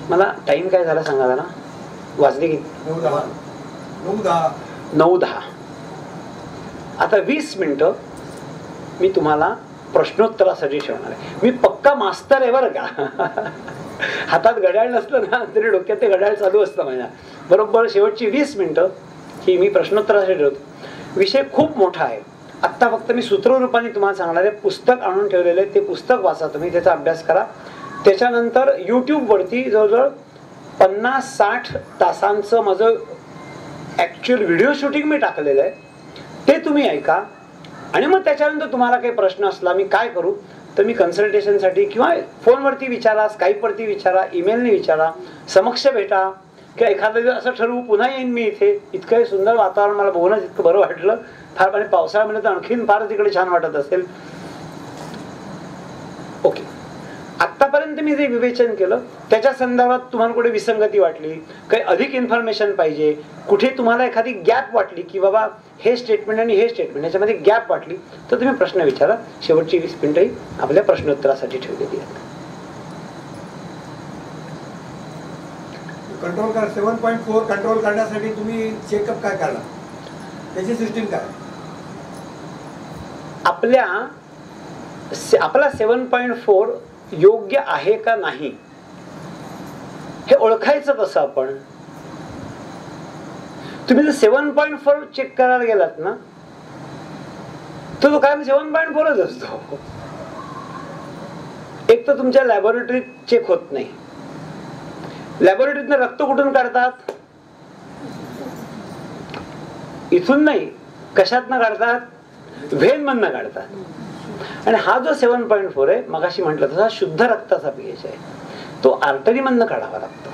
मला टाइम काय झाला सांगा जरा. वाजले किती? 9:10. आता 20 मिनिटं मी तुम्हाला प्रश्नोत्तरासाठी ठेवणार आहे. मी पक्का मास्तर आहे बरं का. हातात घड्याळ नसलं ना तरी डोक्यात ते घड्याळ चालू असतं माझ्या. बरोबर शेवटची 20 मिनिटं ही मी प्रश्नोत्तरासाठी ठेवतो. विषय खूप मोठा आहे. आत्ता फक्त मी सूत्ररूपाने तुम्हाला सांगणार आहे. पुस्तक आणून ठेवलेलं आहे, ते पुस्तक वाचा तुम्ही, त्याचा अभ्यास करा. त्याच्यानंतर यूट्यूबवरती जवळजवळ 50-60 तासांचं माझं ॲक्च्युअल व्हिडिओ शूटिंग मी टाकलेलं आहे, ते तुम्ही ऐका. आणि मग त्याच्यानंतर तुम्हाला काही प्रश्न असला, मी काय करू, तर मी कन्सल्टेशनसाठी किंवा फोनवरती विचारा, स्काईपवरती विचारा, ईमेलने विचारा, समक्ष भेटा, किंवा एखादा दिवस असं ठरवू पुन्हा येईन मी इथे. इतकं सुंदर वातावरण मला बघूनच इतकं बरं वाटलं फार. आणि पावसाळ्यामध्ये तर आणखीन फार तिकडे छान वाटत असेल. ओके, आतापर्यंत मी जे विवेचन केलं त्याच्या संदर्भात तुम्हाला कुठे विसंगती वाटली, काही अधिक इन्फॉर्मेशन पाहिजे, कुठे तुम्हाला एखादी गॅप वाटली की बाबा हे स्टेटमेंट आणि हे स्टेटमेंट याच्यामध्ये गॅप वाटली, तर तुम्ही प्रश्न विचारा. शेवटची 20 मिनिटंही आपल्या प्रश्नोत्तरासाठी ठेवलेली आहेत. कंट्रोल करा. 7.4 कंट्रोल करण्यासाठी तुम्ही चेकअप काय करणार, त्याची सिस्टीम काय? आपला 7.4 योग्य आहे का नाही हे ओळखायचं कसं आपण? तुम्ही जर 7.4 चेक करायला गेलात ना तर तो काय 7.4च असतो. एक तर तुमच्या लॅबोरेटरीत चेक होत नाही. लॅबोरेटरीतनं रक्त कुठून काढतात? इथून नाही, कशातनं काढतात? व्हेन मधनं काढतात. आणि हा जो 7.4 आहे, मगाशी म्हटलं तसा शुद्ध रक्ताचा पीएच आहे, तो आर्टरी मधनं काढावा लागतो.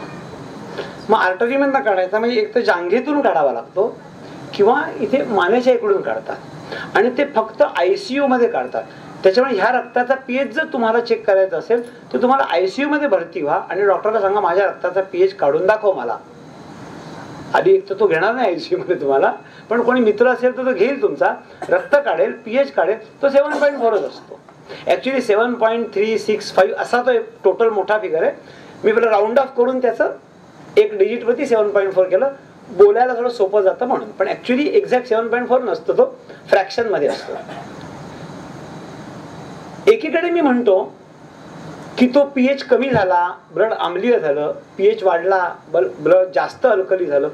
मग आर्टरी मधनं काढायचा म्हणजे एक तर जांघेतून काढावा लागतो किंवा इथे मानेच्या इकडून काढतात आणि ते फक्त ICU मध्ये काढतात. त्याच्यामुळे ह्या रक्ताचा पीएच जर तुम्हाला चेक करायचा असेल तर तुम्हाला ICU मध्ये भरती व्हा आणि डॉक्टरला सांगा माझ्या रक्ताचा पीएच काढून दाखव मला. आधी एक तर तो घेणार नाही ICU मध्ये तुम्हाला, पण कोणी मित्र असेल तर तो घेईल तुमचा, रक्त काढेल, पीएच काढेल. तो 7.4च असतो. ऍक्च्युली 7.365 असा तो टोटल मोठा फिगर आहे. मी पहिला राऊंड ऑफ करून त्याचं एक डिजिट वरती 7.4 केलं, बोलायला थोडं सोपं जातं म्हणून. पण ऍक्च्युली एक्झॅक्ट 7.4 नसतो, तो फ्रॅक्शन मध्ये असतो. एकीकडे मी म्हणतो की तो पीएच कमी झाला, ब्लड आम्लीय झालं, पीएच वाढला, ब्लड जास्त अल्कली झालं.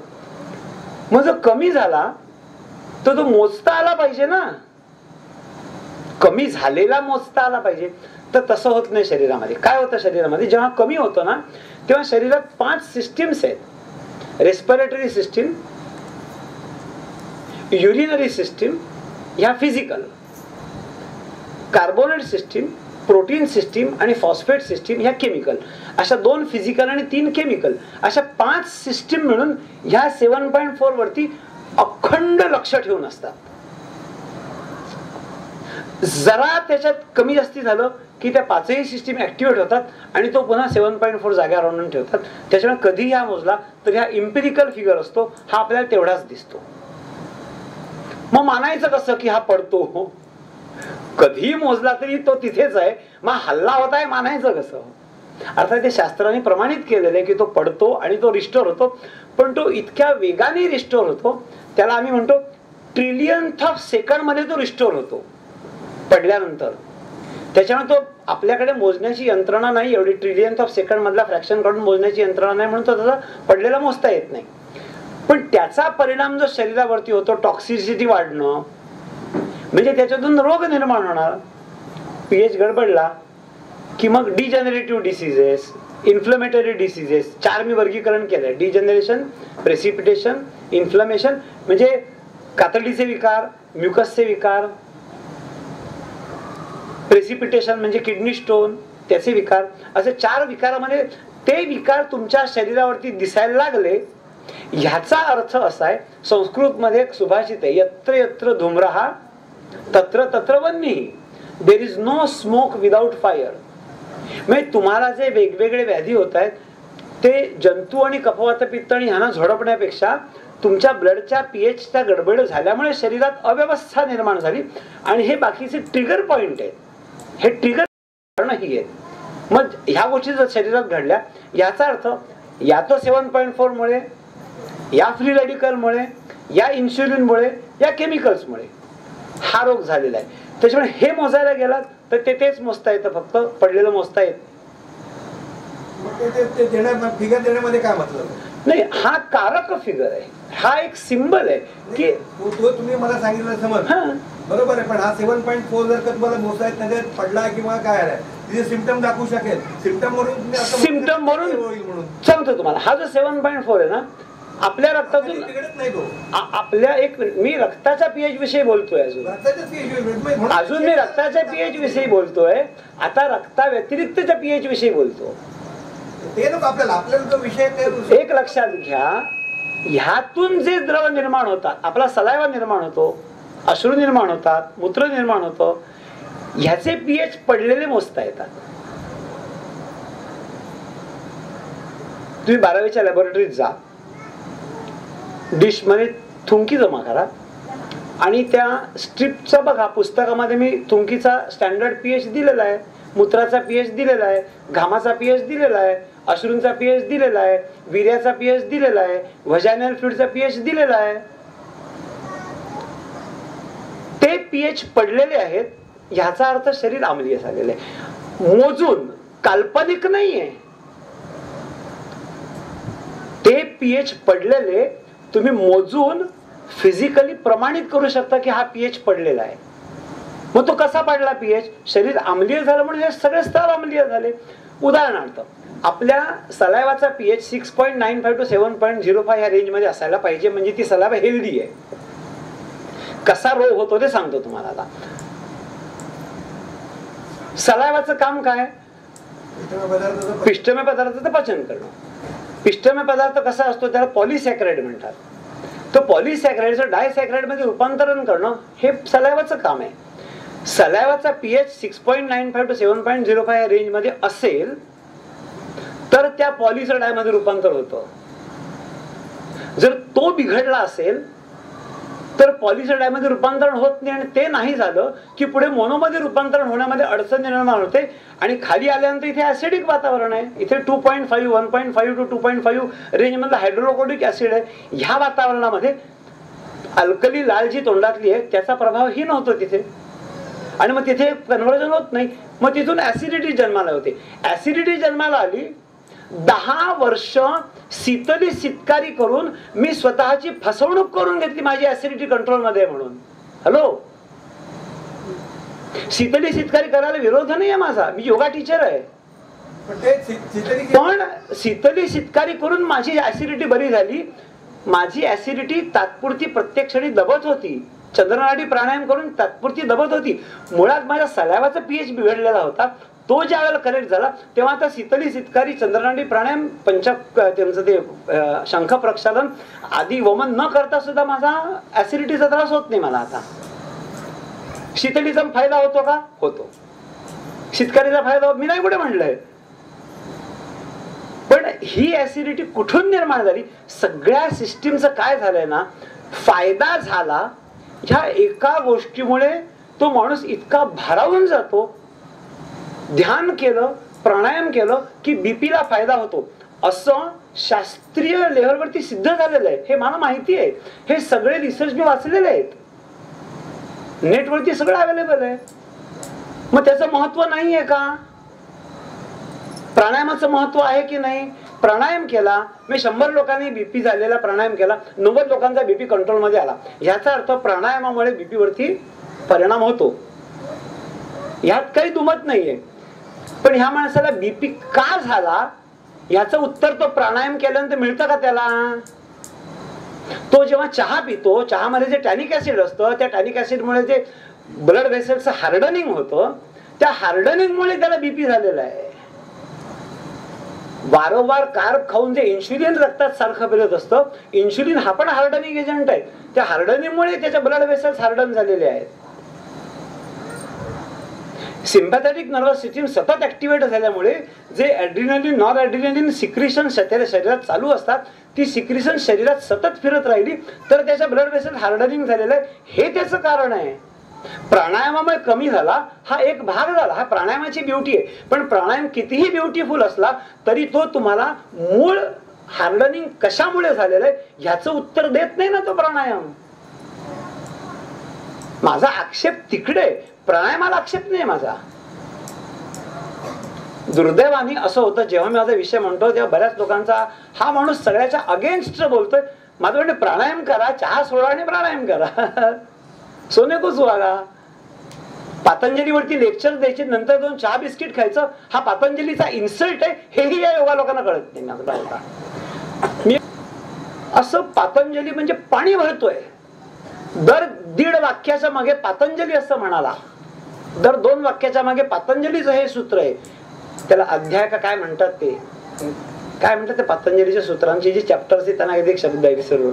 मग जर कमी झाला तर तो मोजता आला पाहिजे ना, कमी झालेला मोजता आला पाहिजे. तर तसं होत नाही शरीरामध्ये. काय होतं शरीरामध्ये, जेव्हा कमी होतं ना तेव्हा शरीरात 5 सिस्टीम्स आहेत. रेस्पिरेटरी सिस्टीम, युरिनरी सिस्टीम ह्या physical, carbonate system, protein system आणि फॉस्फेट सिस्टीम ह्या केमिकल. अशा 2 फिजिकल आणि 3 केमिकल, अशा 5 सिस्टीम मिळून ह्या 7.4 वरती अखंड लक्ष ठेवून असतात. जरा त्याच्यात कमी जास्ती झालं की त्या पाचही सिस्टीम ऍक्टिव्हेट होतात आणि तो पुन्हा 7.4 जाग्यावर आणून ठेवतात. त्याच्यामुळे कधीही हा मोजला तर हा इम्पिरिकल फिगर असतो, हा आपल्याला तेवढाच दिसतो. मग मानायचं कसं की हा पडतो? कधीही मोजला तरी तो तिथेच आहे, मग हल्ला होत आहे मानायचं कसं? अर्थात ते शास्त्राने प्रमाणित केलेलं आहे की तो पडतो आणि तो रिस्टोर होतो, पण तो इतक्या वेगाने रिस्टोर होतो, त्याला आम्ही म्हणतो ट्रिलियन्थ ऑफ सेकंड मध्ये तो रिस्टोर होतो पडल्यानंतर. त्याच्यामुळे तो आपल्याकडे मोजण्याची यंत्रणा नाही, एवढी ट्रिलियन्थ ऑफ सेकंड मधला फ्रॅक्शन काढून मोजण्याची यंत्रणा नाही, म्हणून तो तसा पडलेला मोजता येत नाही. पण त्याचा परिणाम जो शरीरावरती होतो, टॉक्सिसिटी वाढणं, म्हणजे त्याच्यातून रोग निर्माण होणार. पीएच गडबडला की मग डिजनरेटिव्ह डिसीजेस, इन्फ्लमेटरी डिसीजेस, 4 मी वर्गीकरण केलंय. डिजनरेशन, प्रेसिपिटेशन, इन्फ्लमेशन म्हणजे कातडीचे विकार, म्युकसचे विकार, प्रेसिपिटेशन म्हणजे किडनी स्टोन त्याचे विकार, असे 4 विकारामध्ये ते विकार तुमच्या शरीरावरती दिसायला लागले. ह्याचा अर्थ असा आहे, संस्कृत मध्ये एक सुभाषित आहे, यत्र यत्र धूम्रः तत्र तत्र वह्निः, there is no smoke without fire. म्हणजे तुम्हाला जे वेगवेगळे व्याधी होत आहेत ते जंतू आणि कफवात पित्त आणि ह्यांना झोडपण्यापेक्षा तुमच्या ब्लडच्या पीएचच्या गडबड झाल्यामुळे शरीरात अव्यवस्था निर्माण झाली, आणि हे बाकीचे ट्रिगर पॉइंट आहेत. हे ट्रिगर ही आहेत. मग ह्या गोष्टी जर शरीरात घडल्या, याचा अर्थ या तो 7.4 मुळे, या फ्री रेडिकलमुळे, या इन्सुलिनमुळे, या केमिकल्समुळे हा रोग झालेला आहे. त्याच्यामुळे हे मोजायला गेलात तर तेच मोजता येतं, फक्त पडलेलं मोजता येत फिगर देण्यामध्ये काय मतलब नाही. हा कारक फिगर आहे, हा एक सिंबल आहे की तो तुम्ही मला सांगितलं समज बरोबर आहे, पण हा 7.4 जर का तुम्हाला मोजता येत नाही, पडला किंवा काय आहे तिथे सिम्पटम दाखवू शकेल, सिम्पटम वरून सांगतो तुम्हाला. हा जो 7.4 आहे ना, आपल्या रक्तातून आपल्या एक मी रक्ताच्या पीएच विषयी बोलतोय, अजून मी रक्ताच्या पीएच विषयी बोलतोय. आता रक्ता व्यतिरिक्तच्या पीएच विषयी बोलतो. एक लक्षात घ्या, ह्यातून जे द्रव निर्माण होतात, आपला सलायवा निर्माण होतो, अश्रू निर्माण होतात, मूत्र निर्माण होतं, ह्याचे पीएच पडलेले मोजता येतात. तुम्ही 12वीच्या लॅबोरेटरीत जा, डिश मध्ये थुंकी जमा करा आणि त्या स्ट्रिपचा बघा, पुस्तकामध्ये मी थुंकीचा स्टँडर्ड पीएच दिलेला आहे, मूत्राचा पीएच दिलेला आहे, घामाचा पीएच दिलेला आहे, अश्रूंचा पीएच दिलेला आहे, वीर्याचा पीएच दिलेला आहे, व्हजायनल फ्लुइडचा पीएच दिलेला आहे. ते पीएच पडलेले आहेत, ह्याचा अर्थ शरीर आम्लीय झालेलं आहे. मोजून, काल्पनिक नाहीये, ते पीएच पडलेले तुम्ही मोजून फिजिकली प्रमाणित करू शकता की हा पीएच पडलेला आहे. मग तो कसा पडला पीएच? शरीर आम्लीय झालं म्हणून हे सगळे स्तर आम्लीय झाले. उदाहरणार्थ, आपल्या सलायवाचा पीएच 6.95 to 7.05 या रेंज मध्ये असायला पाहिजे, म्हणजे ती सलायवा हेल्दी आहे. कसा रोग होतो ते सांगतो तुम्हाला. आता सलायवाचं काम काय? पिष्टमय पदार्थाचं पचन करणं. पिष्टमय पदार्थ कसा असतो, त्याला पॉलिसॅकराइड म्हणतात. तो पॉलिसॅकराइडचं डायसॅकराइड मध्ये रूपांतरण करणं हे सलायवाचं काम आहे. सलायवाचा पीएच 6.95 to 7.05 या रेंज मध्ये असेल तर त्या पॉलीचं डाय मध्ये रूपांतर होतं. जर तो बिघडला असेल तर पॉलीचं डाय मध्ये रूपांतरण होत नाही, आणि ते नाही झालं की पुढे मोनोमध्ये रूपांतरण होण्यामध्ये अडचण निर्माण होते, आणि खाली आल्यानंतर इथे ऍसिडिक वातावरण आहे. इथे 2.5, 1.5 to 2.5 रेंज मधलं हायड्रोक्लोरिक ऍसिड आहे. ह्या वातावरणामध्ये अल्कली लाल जी तोंडातली आहे त्याचा प्रभाव ही नव्हतो तिथे, आणि मग तिथे कन्व्हर्जन होत नाही. मग तिथून ऍसिडिटी जन्माला होते. ऍसिडिटी जन्माला आली, 10 वर्ष शीतली शितकारी करून मी स्वतःची फसवणूक करून घेतली माझी ऍसिडिटी कंट्रोल मध्ये म्हणून. हॅलो, शीतली शितकारी करायला विरोध नाही माझा, मी योगा टीचर आहे, पण शीतली शितकारी करून माझी ऍसिडिटी बरी झाली. माझी ऍसिडिटी तात्पुरती प्रत्येक क्षणी दबत होती, चंद्रनाडी प्राणायाम करून तात्पुरती दबत होती. मुळात माझ्या सलायवाचा पीएच बिघडलेला होता, तो ज्या वेळेला करेक्ट झाला तेव्हा आता शीतली शितकारी, चंद्रनाडी प्राणायाम, त्यांचं ते शंख प्रक्षालन आदी वमन न करता सुद्धा माझा ऍसिडिटीचा त्रास होत नाही मला. आता शीतलीचा फायदा होतो का? होतो. शेतकऱ्याचा फायदा मी नाही कुठे म्हणलंय, पण ही ऍसिडिटी कुठून निर्माण झाली? सगळ्या सिस्टीमचं काय झालंय ना, फायदा झाला ह्या एका गोष्टीमुळे तो माणूस इतका भारावून जातो. ध्यान केलं, प्राणायाम केलं की बीपीला फायदा होतो, असं शास्त्रीय लेव्हलवरती सिद्ध झालेलं आहे. हे मला माहिती आहे, हे सगळे रिसर्च मी वाचलेले आहेत, नेटवरती सगळं अवेलेबल आहे. मग त्याचं महत्व नाहीये का? प्राणायामाचं महत्व आहे की नाही? प्राणायाम केला, मी 100 लोकांनी बीपी झालेला प्राणायाम केला, 90 लोकांचा बीपी कंट्रोल मध्ये आला. याचा अर्थ प्राणायामामुळे बीपी वरती परिणाम होतो, यात काही दुमत नाहीये. पण ह्या माणसाला बीपी का झाला याचं उत्तर तो प्राणायाम केल्यानंतर मिळतं का त्याला? तो जेव्हा चहा पितो, चहामध्ये जे टॅनिक ऍसिड असतं, त्या टॅनिक ऍसिडमुळे जे ब्लड व्हेसल्सचं हार्डनिंग होतं, त्या हार्डनिंगमुळे त्याला बीपी झालेला आहे. वारंवार कार्ब खाऊन जे इन्शुलिन रक्तात सारखं फिरत असतं, इन्शुलिन हा पण हार्डनिंग एजंट आहे. त्या हार्डनिंगमुळे त्याच्या ब्लड व्हेसल्स हार्डन झालेले आहेत. सिम्पॅथेटिक नर्वस सिस्टीम सतत ऍक्टिव्हेट झाल्यामुळे जे ऍड्रिनलिन, नॉर ऍड्रिनलिन सिक्रिशन शरीरात चालू असतात, ती सिक्रिशन शरीरात सतत फिरत राहिली तर त्याच्या ब्लड व्हेसल हार्डनिंग झालेलं आहे. हे त्याचं कारण आहे. प्राणायामामुळे कमी झाला हा एक भाग झाला, हा प्राणायामाची ब्युटी आहे. पण प्राणायाम कितीही ब्युटीफुल असला तरी तो तुम्हाला मूळ हार्डनिंग कशामुळे झालेलं आहे ह्याचं उत्तर देत नाही ना तो प्राणायाम. माझा आक्षेप तिकडे, प्राणायामाला आक्षेप नाही माझा. दुर्दैवाने असं होतं, जेव्हा मी माझा विषय म्हणतो तेव्हा बऱ्याच लोकांचा हा माणूस सगळ्याच्या अगेन्स्ट बोलतोय. माझं म्हणणं प्राणायाम करा, चहा सोडा आणि प्राणायाम करा, सोने को सुहागा. पातंजलीवरती लेक्चर द्यायचे, नंतर 2 चहा बिस्किट खायचं, हा पातंजलीचा इन्सल्ट आहे हेही या योगा लोकांना कळत नाही. मी असं पातंजली म्हणजे पाणी भरतोय, दर 1.5 वाक्याच्या मागे पातंजली असं म्हणाला, दर 2 वाक्याच्या मागे पातंजलीचं हे सूत्र आहे. त्याला अध्याय का काय म्हणतात, ते काय म्हणतात, ते पातंजलीच्या सूत्रांची जी चॅप्टर्स आहेत त्यांना एक शब्द आहे विसरलो.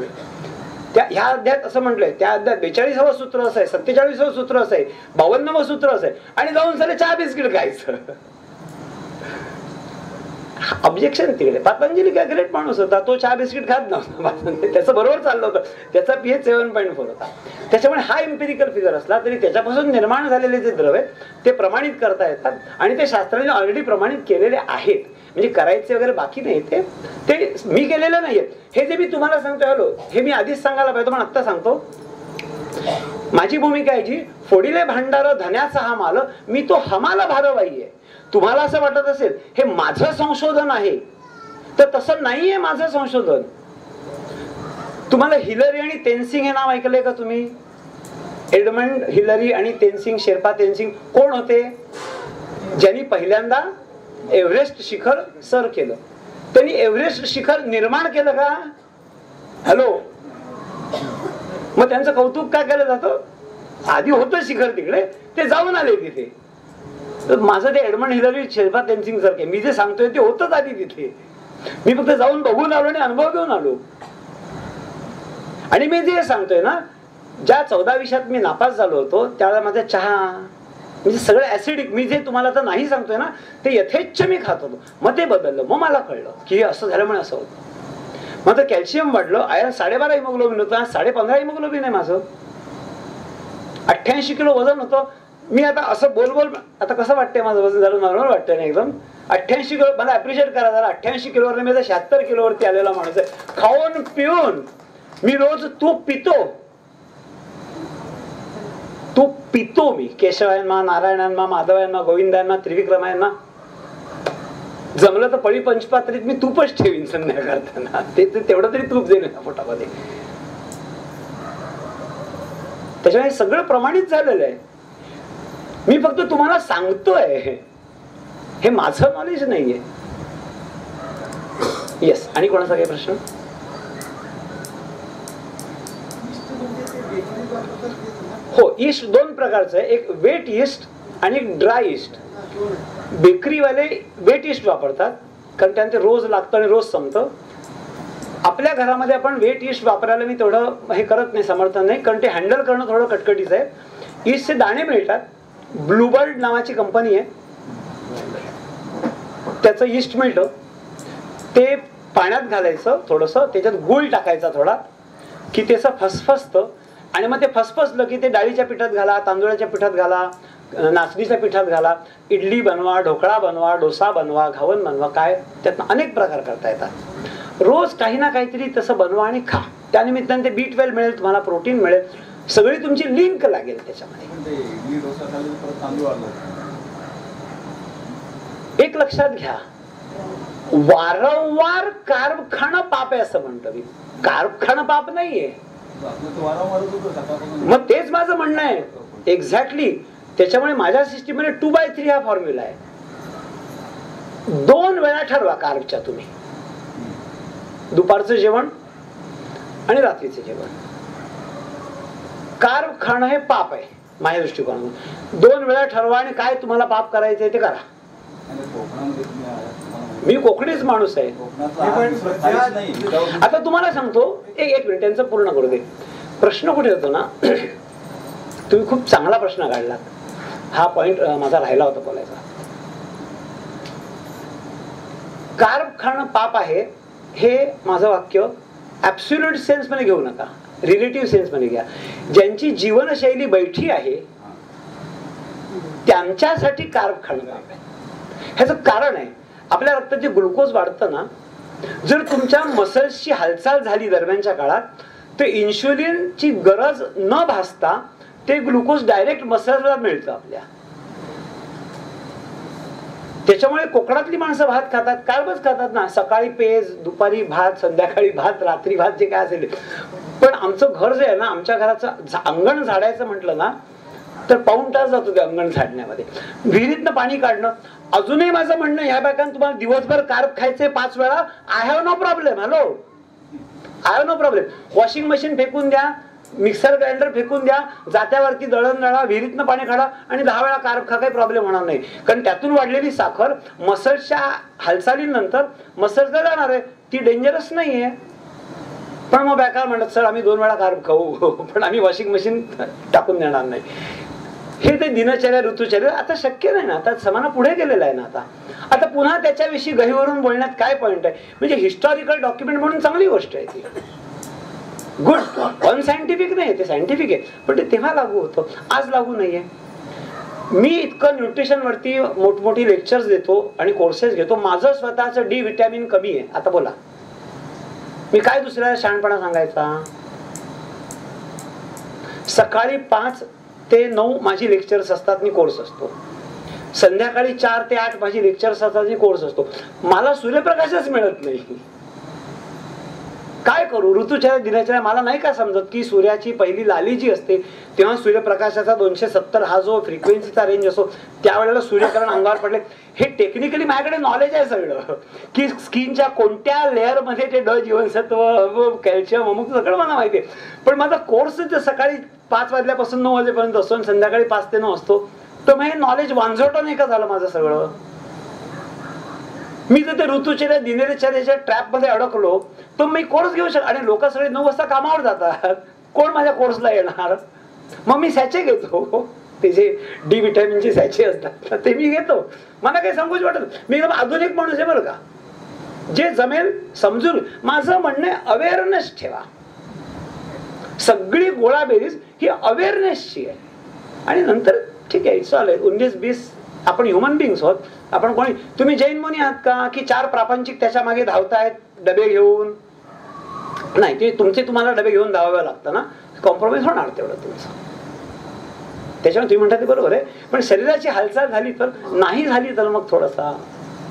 ह्या अध्यायात असं म्हटलंय, त्या अध्यायात 42वं सूत्र असं आहे, 47वं सूत्र असं आहे, 52वं सूत्र असं आहे, आणि जाऊन साले चहा बिस्किट खायचं. ऑब्जेक्शन तिकडे. पातंजली काय ग्रेट माणूस होता, तो चहा बिस्किट खात नव्हता, त्याचं बरोबर चाललं होतं, त्याचा pH 7.4 होता. त्याच्यामुळे हा इम्पेरिकल फिगर असला तरी त्याच्यापासून निर्माण झालेले जे द्रव्य ते प्रमाणित करता येतात, आणि ते शास्त्राने ऑलरेडी प्रमाणित केलेले आहेत. म्हणजे करायचे वगैरे बाकी नाही, ते मी केलेलं नाहीये. हे जे मी तुम्हाला सांगतोय, हॅलो, हे मी आधीच सांगायला पाहिजे पण आत्ता सांगतो. माझी भूमिका आहे जी, फोडिले भांडार धन्याचा हा माल, मी तो हमाला भारवाई आहे. तुम्हाला असं वाटत असेल हे माझं संशोधन आहे, तर तसं नाहीये माझं संशोधन. तुम्हाला हिलरी आणि तेनसिंग हे नाव ऐकलंय का तुम्ही? एडमंड हिलरी आणि तेनसिंग, शेर्पा तेनसिंग कोण होते? ज्यांनी पहिल्यांदा एव्हरेस्ट शिखर सर केलं. त्यांनी एव्हरेस्ट शिखर निर्माण केलं का? हॅलो, मग त्यांचं कौतुक काय केलं जातं? आधी होतं शिखर तिकडे, ते जाऊन आले तिथे. तर माझं ते एडमंड हिलरी, शेर्पा तेनसिंग सारखे, मी जे सांगतोय ते होतच आधी तिथे. मी फक्त जाऊन बघून आलो आणि अनुभव घेऊन आलो. आणि मी जे सांगतोय ना, ज्या 14 विषयात मी नापास झालो होतो त्यावेळेला माझा चहा म्हणजे सगळं ऍसिडिक, मी जे तुम्हाला आता नाही सांगतोय ना ते यथेच्छ मी खात होतो. मग ते बदललं, मग मला कळलं की असं झाल्यामुळे असं होतं. मग कॅल्शियम वाढलं, आयरन 12.5 हिमोग्लोबिन होतं, 15.5 हिमोग्लोबिन आहे माझं, 88 किलो वजन होतं. मी आता असं बोल आता कसं वाटतंय माझं वजन झालं, नॉर्मल वाटतंय ना एकदम. 88 किलो मला अप्रिशिएट करा जरा. 88 किलोवर मी 76 किलोवरती आलेला माणूस आहे. खाऊन पिऊन मी रोज तूप पितो मी. केशवायनमा, नारायणांना, माधवायांना, गोविंदांना, त्रिविक्रमायांना, जमलं तर पळी पंचपात्रीत मी तूपच ठेवीन संध्या करताना. ते तेवढं तरी तूप देईल पोटामध्ये. त्याच्यामुळे सगळं प्रमाणित झालेलं आहे. मी फक्त तुम्हाला सांगतोय, हे माझं नॉलेज नाहीये. येस, आणि कोणाचा काही प्रश्न? हो, ईस्ट 2 प्रकारचं आहे, एक वेट ईस्ट आणि एक ड्राय ईस्ट. बेकरीवाले वेट ईस्ट वापरतात कारण त्यांचे रोज लागतं आणि रोज संपतं. आपल्या घरामध्ये आपण वेट ईस्ट वापरायला मी तेवढं हे करत नाही, समर्थन नाही, कारण ते हँडल करणं थोडं कटकटीचं आहे. ईस्टचे दाणे मिळतात. ब्लूबर्ड नावाची कंपनी आहे, त्याचं यीस्ट मिळतं, ते पाण्यात घालायचं थोडंसं, त्याच्यात गूळ टाकायचा थोडा, की त्याचं फसफसतं आणि मग ते फसफसलं की ते डाळीच्या पिठात घाला, तांदूळाच्या पिठात घाला, नाचणीच्या पिठात घाला, इडली बनवा, ढोकळा बनवा, डोसा बनवा, घावन बनवा, काय त्यातनं अनेक प्रकार करता येतात. रोज काही ना काहीतरी तसं बनवा आणि खा. त्यानिमित्ताने ते B12 मिळेल, तुम्हाला प्रोटीन मिळेल, सगळी तुमची लिंक लागेल त्याच्यामध्ये. एक लक्षात घ्या, वारंवार कार्ब खाणं पाप आहे असं म्हणतो मी. कार्ब खाणं पाप नाहीये. मग तेच माझं म्हणणं आहे एक्झॅक्टली. त्याच्यामुळे माझ्या सिस्टीममध्ये 2/3 हा फॉर्म्युला आहे. 2 वेळा ठरवा कार्बच्या तुम्ही, दुपारचं जेवण आणि रात्रीचं जेवण. कार्ब खाणं हे पाप आहे माझ्या दृष्टिकोनातून. 2 वेळा ठरवा आणि काय तुम्हाला पाप करायचंय ते करा. मी कोकणीच माणूस आहे. आता तुम्हाला सांगतो, एक मिनिट त्यांचं पूर्ण करू दे. प्रश्न कुठे होतो ना, तुम्ही खूप चांगला प्रश्न काढला. हा पॉइंट माझा राहिला होता बोलायचा. कार्ब खाणं पाप आहे हे माझं वाक्य ऍब्सोल्यूट सेन्स मध्ये घेऊ नका, रिलेटिव्ह सेन्स मध्ये घ्या. ज्यांची जीवनशैली बैठी आहे त्यांच्यासाठी कार्ब खाणं पाप आहे. ह्याचं कारण आहे, आपल्या रक्तात जे ग्लुकोज वाढतं ना, जर तुमच्या मसल्सची हालचाल झाली दरम्यानच्या काळात, तर इन्शुलिनची गरज न भासता ते ग्लुकोज डायरेक्ट मसल्सला मिळतं आपल्या. त्याच्यामुळे कोकणातली माणसं भात खातात, कार्बच खातात ना. सकाळी पेज, दुपारी भात, संध्याकाळी भात, रात्री भात, जे काय असेल. पण आमचं घर जे आहे ना, आमच्या घराचं अंगण झाडायचं म्हटलं ना तर पाऊण तास जातो ते अंगण झाडण्यामध्ये. विहिरीतनं पाणी काढणं. अजूनही माझं म्हणणं, ह्या बायकांना तुम्हाला दिवसभर कार्ब खायचे 5 वेळा, I have no problem. Hello, I have no problem. Washing machine फेकून द्या, मिक्सर ग्राइंडर फेकून द्या, जात्यावरती दळण दळा, विहिरीतनं पाणी काढा आणि 10 वेळा कार्ब खा, काही प्रॉब्लेम होणार नाही. कारण त्यातून वाढलेली साखर मसल्सच्या हालचालीनंतर मसल्सला जाणार आहे, ती डेंजरस नाहीये. पण मग बायका म्हणतात, सर आम्ही 2 वेळा कार्ब खाऊ, पण आम्ही वॉशिंग मशीन टाकून देणार नाही. हे ते दिनचर्या, ऋतुचर्या आता शक्य नाही ना. आता समाना पुढे गेलेला आहे ना. आता पुन्हा त्याच्याविषयी गहीवरून बोलण्यात काय पॉइंट आहे. म्हणजे हिस्टॉरिकल डॉक्युमेंट म्हणून चांगली गोष्ट आहे ती, गुड. अनसायंटिफिक नाही, ते सायंटिफिक आहे, पण ते तेव्हा लागू होतं, आज लागू नाहीये. मी इतकं न्यूट्रिशन वरती मोठमोठी लेक्चर्स देतो आणि कोर्सेस घेतो. माझं स्वतःचं D विटॅमिन कमी आहे. आता बोला, मी काय दुसऱ्याला शहाणपणा सांगायचा. सकाळी 5 ते 9 माझी लेक्चर्स असतात, मी कोर्स असतो. संध्याकाळी 4 ते 8 माझी लेक्चर्स असतात, मी कोर्स असतो. मला सूर्यप्रकाशच मिळत नाही. काय करू. ऋतुचर्या, दिनचर्या मला नाही का समजत की सूर्याची पहिली लाली जी असते तेव्हा सूर्यप्रकाशाचा 270 हा जो फ्रिक्वेन्सीचा रेंज असतो, त्यावेळेला सूर्यकिरण अंगावर पडले. हे टेक्निकली माझ्याकडे नॉलेज आहे सगळं, की स्किनच्या कोणत्या लेअर मध्ये ते ड जीवनसत्व, कॅल्शियम, अमुक सगळं मला माहिती आहे. पण माझा कोर्स सकाळी 5 वाजल्यापासून 9 वाजेपर्यंत असतो आणि संध्याकाळी 5 ते 9 असतो. तर मग हे नॉलेज वांझवटं नाही का झालं माझं सगळं. मी जर ते ऋतुचर्या, दिनचर्याच्या ट्रॅप मध्ये अडकलो तर मी कोर्स घेऊ शकतो. आणि लोक सगळे 9 वाजता कामावर जातात, कोण माझ्या कोर्सला येणार. मग मी सॅचे घेतो, ते जे D विटॅमिनचे सॅचे असतात ते मी घेतो. मला काही सांगूच वाटत. मी एकदम आधुनिक माणूस आहे बरं का, जे जमेल समजून. माझं म्हणणं अवेअरनेस ठेवा. सगळी गोळाबेरीज ही अवेअरनेसची आहे. आणि नंतर ठीक आहे, चालेल 19-20 आपण ह्युमन बिंग्स आहोत. आपण कोणी, तुम्ही जैन मुनी आहात का की 4 प्रापंचिक त्याच्या मागे धावतायत डबे घेऊन. नाही, ते तुमचे तुम्हाला डबे घेऊन धावावे लागतं ना, कॉम्प्रोमाइज होणार तेवढं तुमचं. त्याच्यामुळे तुम्ही म्हणता ते बरोबर आहे, पण शरीराची हालचाल झाली तर, नाही झाली तर मग थोडासा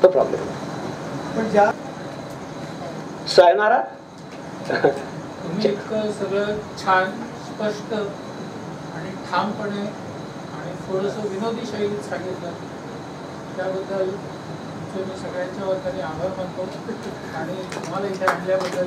तो प्रॉब्लेम. सयनारा तुम्ही इतकं सगळं छान, स्पष्ट आणि ठामपणे आणि थोडंसं विनोदी शैलीत सांगितलं, त्याबद्दल मी सगळ्यांच्या वतीने आभार मानतो. आणि तुम्हाला इथे आणल्याबद्दल